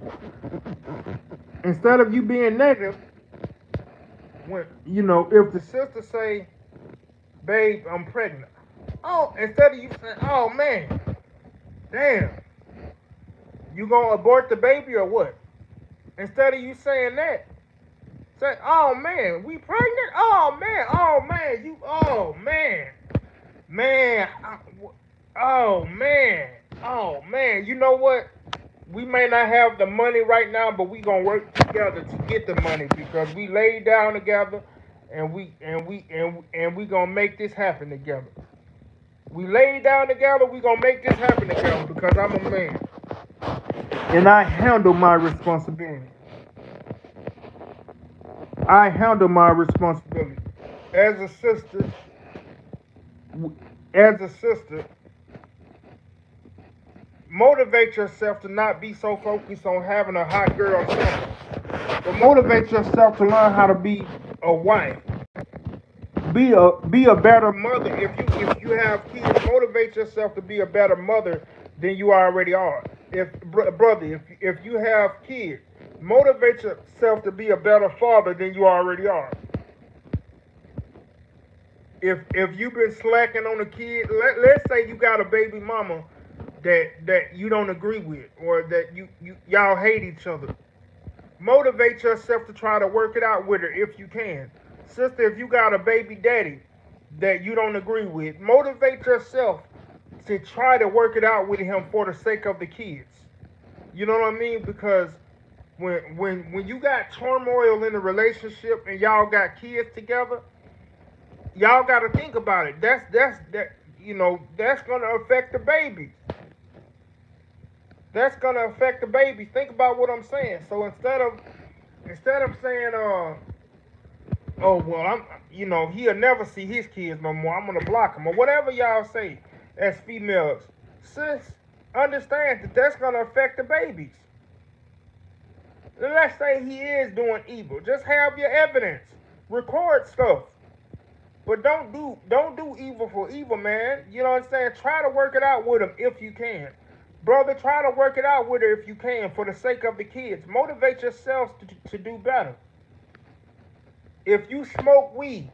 Instead of you being negative, when if the sister say, "Babe, I'm pregnant," oh, instead of you saying, "Oh man, damn, you gonna abort the baby or what?" Instead of you saying that, say, "Oh man, we pregnant? Oh man, oh man, man, oh man, oh man." You know what? We may not have the money right now, but we gonna work together to get the money because we laid down together, and we gonna make this happen together. We laid down together. We gonna make this happen together because I'm a man and I handle my responsibility. I handle my responsibility as a sister. As a sister, Motivate yourself to not be so focused on having a hot girl summer, but motivate yourself to learn how to be a wife, be a better mother. If you have kids, motivate yourself to be a better mother than you already are. If brother, if you have kids, motivate yourself to be a better father than you already are. If you've been slacking on a kid, let's say you got a baby mama that you don't agree with, or that y'all hate each other. Motivate yourself to try to work it out with her if you can. Sister, if you got a baby daddy that you don't agree with, motivate yourself to try to work it out with him for the sake of the kids. You know what I mean? Because when you got turmoil in the relationship and y'all got kids together, y'all got to think about it. That's gonna affect the baby. That's gonna affect the baby. Think about what I'm saying. So instead of saying oh well, he'll never see his kids no more, I'm gonna block him, or whatever y'all say as females. Sis, understand that that's gonna affect the babies. Let's say he is doing evil. Just have your evidence. Record stuff. But don't do evil for evil, man. You know what I'm saying? Try to work it out with him if you can. Brother, try to work it out with her if you can for the sake of the kids. Motivate yourselves to do better. If you smoke weed,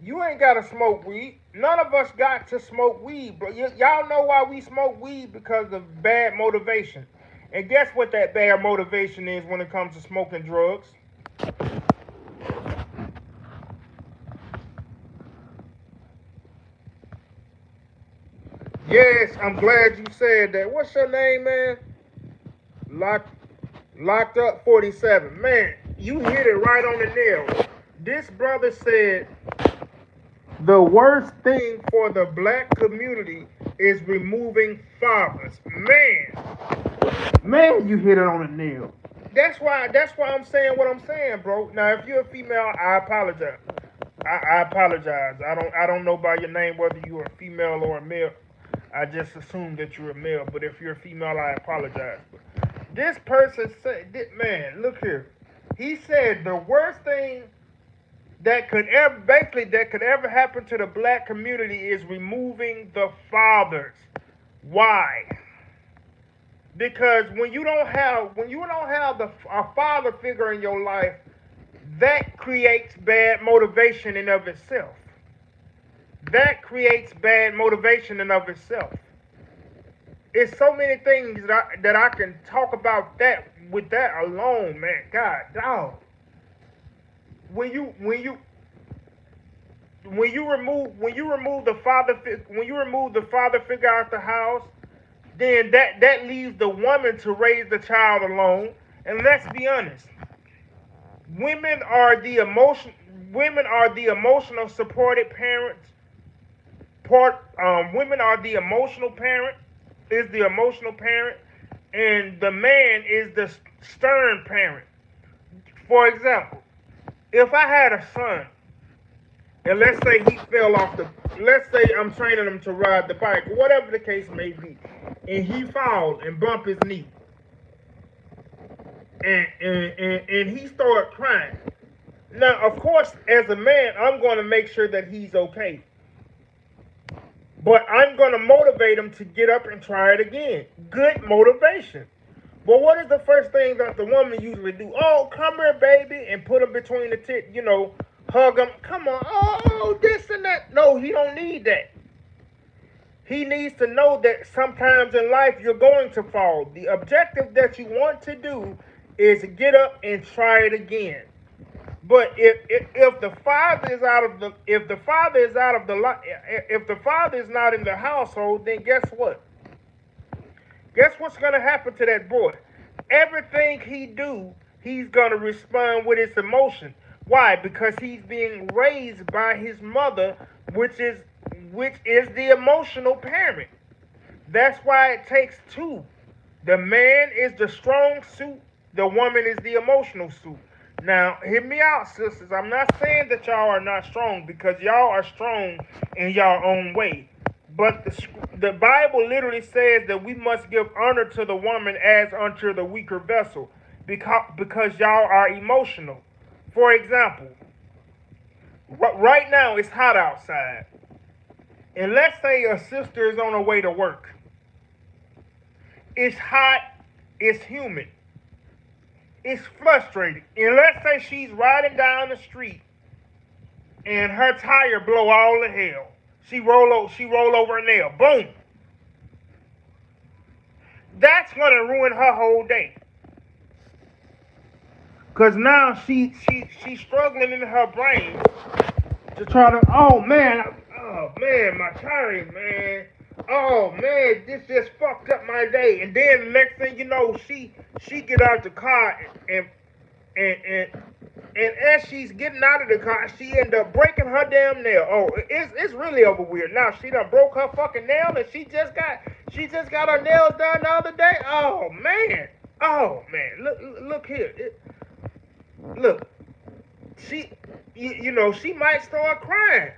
you ain't got to smoke weed. None of us got to smoke weed, but y'all know why we smoke weed? Because of bad motivation. And guess what that bad motivation is when it comes to smoking drugs? Yes, I'm glad you said that. What's your name, man? Locked, locked up 47. Man, you hit it right on the nail. This brother said the worst thing for the black community is removing fathers. Man, you hit it on the nail. That's why I'm saying what I'm saying, bro. Now, if you're a female, I apologize. I apologize. I don't know by your name whether you're a female or a male. I just assume that you're a male. But if you're a female, I apologize. But this person said, man, look here. He said the worst thing that could ever happen to the black community is removing the fathers. Why? Because when you don't have a father figure in your life, that creates bad motivation in of itself. That creates bad motivation in of itself. It's so many things that I can talk about that with that alone, man. God, dog. When you when you when you remove the father figure out the house, then that leaves the woman to raise the child alone. And let's be honest, women are the emotion women are the emotional supported parents. Women are the emotional parent, is the emotional parent, and the man is the stern parent. For example, if I had a son, and let's say he fell off the, let's say I'm training him to ride the bike, whatever the case may be, and he fall and bump his knee, and he start crying. Now, of course, as a man, I'm going to make sure that he's okay. But I'm going to motivate him to get up and try it again. Good motivation. But what is the first thing that the woman usually do? Oh, come here, baby, and put him between the tit, hug him. Come on, oh, this and that. No, he don't need that. He needs to know that sometimes in life you're going to fall. The objective that you want to do is get up and try it again. But if the father is out of the if the father is out of the if the father is not in the household, then guess what? Guess what's gonna happen to that boy? Everything he do, he's gonna respond with his emotion. Why? Because he's being raised by his mother, which is the emotional parent. That's why it takes two. The man is the strong suit. The woman is the emotional suit. Now, hear me out, sisters. I'm not saying that y'all are not strong, because y'all are strong in y'all own way. But the Bible literally says that we must give honor to the woman as unto the weaker vessel because y'all are emotional. For example, right now it's hot outside. And let's say a sister is on her way to work. It's hot, it's humid, it's frustrating. And let's say she's riding down the street and her tire blow all the hell. She roll over a nail. Boom. That's gonna ruin her whole day. Cause now she's struggling in her brain to try to, oh man, my tire, man. Oh man, this just fucked up my day. And then the next thing you know, she get out the car and as she's getting out of the car, she end up breaking her damn nail. Oh, it's really over weird. Now she done broke her fucking nail, and she just got her nails done the other day. Oh man, look here. Look, she, she might start crying,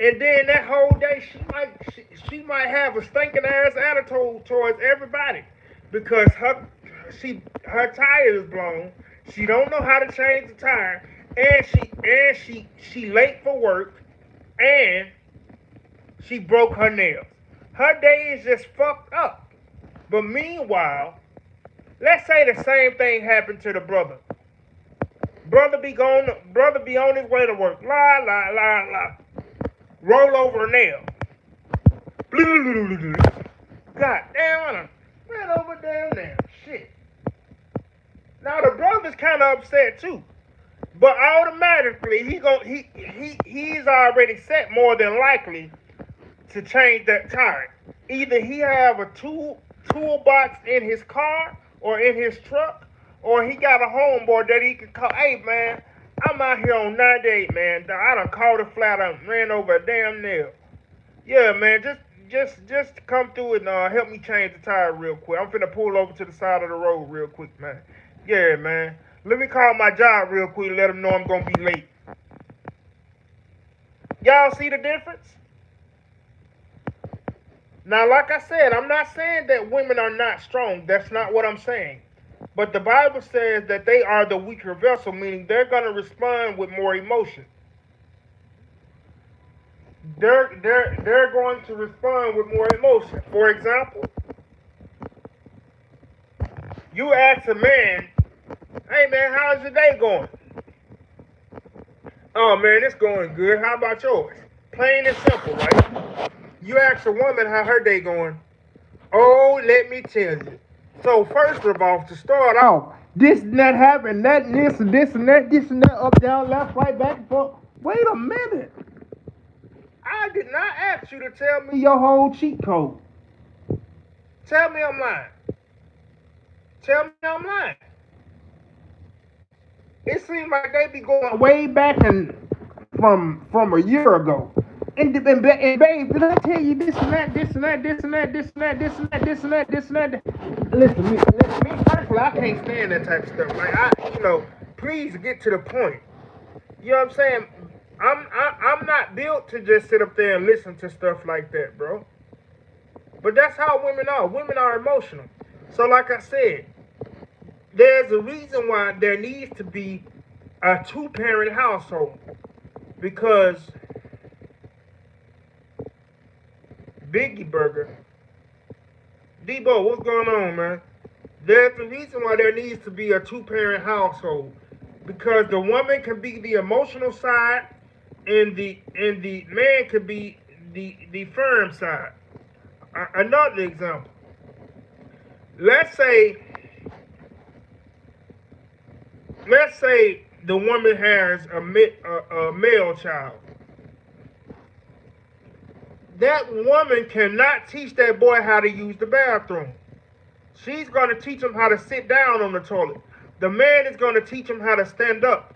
and then that whole day she might have a stinking ass attitude towards everybody because her tire is blown. She don't know how to change the tire, and she late for work, and she broke her nails. Her day is just fucked up. But meanwhile, let's say the same thing happened to the brother. Brother be on his way to work. La la la la. Roll over a nail. God damn, I done ran over a damn nail. Shit. Now the brother's kind of upset too, but automatically he's already set more than likely to change that tire. Either he have a toolbox in his car or in his truck, or he got a homeboy that he can call. Hey man, I'm out here on 98, man. I done called a flat out and ran over a damn nail. Yeah, man, just come through and help me change the tire real quick. I'm finna pull over to the side of the road real quick, man. Yeah, man. Let me call my job real quick and let them know I'm gonna be late. Y'all see the difference? Now, like I said, I'm not saying that women are not strong. That's not what I'm saying. But the Bible says that they are the weaker vessel, meaning they're gonna respond with more emotion. They're going to respond with more emotion. For example, you ask a man, hey man, how's your day going? Oh man, it's going good. How about yours? Plain and simple, right? You ask a woman how her day going. Oh, let me tell you. So first of all, to start off, this and that happened, that and this and this and that, this and that, up, down, left, right, back and forth. Wait a minute. I did not ask you to tell me your whole cheat code. Tell me I'm lying. Tell me I'm lying. It seems like they be going way back and from a year ago. And babe, did I tell you this and that, this and that, this and that, this and that, this and that, this and that, this and that? Listen, me personally, I can't stand that type of stuff. Like please get to the point. You know what I'm saying? I'm not built to just sit up there and listen to stuff like that, bro. But that's how women are. Women are emotional. So like I said, there's a reason why there needs to be a two-parent household. Because Biggie Burger, Debo, what's going on, man? There's a reason why there needs to be a two-parent household. Because the woman can be the emotional side, and the man can be the firm side. Another example. Let's say the woman has a male child. That woman cannot teach that boy how to use the bathroom. She's going to teach him how to sit down on the toilet. The man is going to teach him how to stand up.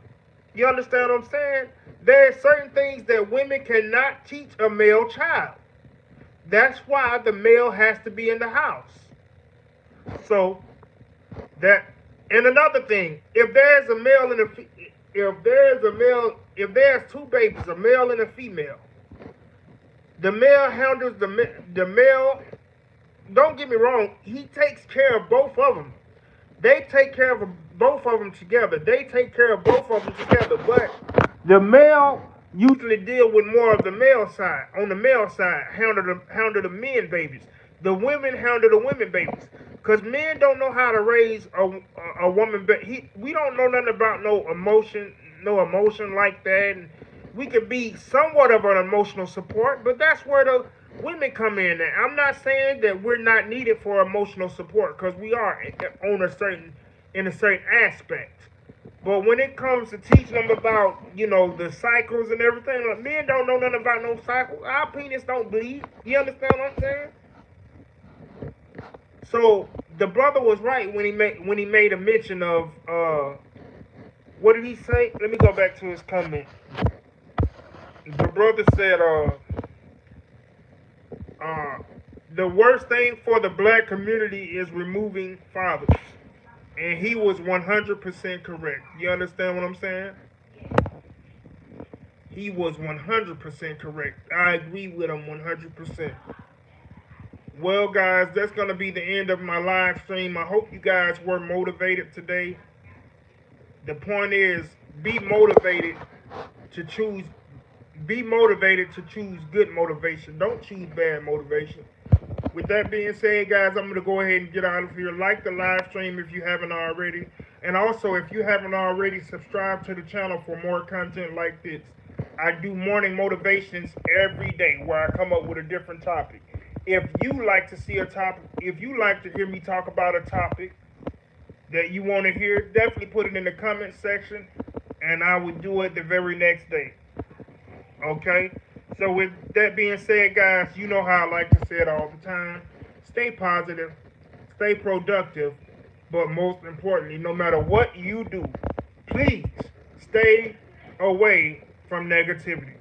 You understand what I'm saying? There are certain things that women cannot teach a male child. That's why the male has to be in the house. So and another thing, if there's two babies, a male and a female, The male handles the male. Don't get me wrong. He takes care of both of them. They take care of both of them together. They take care of both of them together. But the male usually deal with more of the male side. On the male side, handle the men babies. The women handle the women babies. Cause men don't know how to raise a woman. We don't know nothing about no emotion like that. And we can be somewhat of an emotional support, but that's where the women come in. At. I'm not saying that we're not needed for emotional support, because we are on in a certain aspect. But when it comes to teaching them about, the cycles and everything, like, men don't know nothing about no cycles. Our penis don't bleed. You understand what I'm saying? So the brother was right when he made a mention of what did he say? Let me go back to his comment. The brother said uh the worst thing for the black community is removing fathers. And he was 100% correct. You understand what I'm saying? He was 100% correct. I agree with him 100%. Well, guys, that's going to be the end of my live stream. I hope you guys were motivated today. The point is, be motivated to choose good motivation. Don't choose bad motivation. With that being said, guys, I'm going to go ahead and get out of here. Like the live stream if you haven't already. And also, if you haven't already, subscribe to the channel for more content like this. I do morning motivations every day where I come up with a different topic. If you like to see a topic, if you like to hear me talk about a topic that you want to hear, definitely put it in the comment section, and I will do it the very next day. Okay? So with that being said, guys, you know how I like to say it all the time. Stay positive, stay productive, but most importantly, no matter what you do, please stay away from negativity.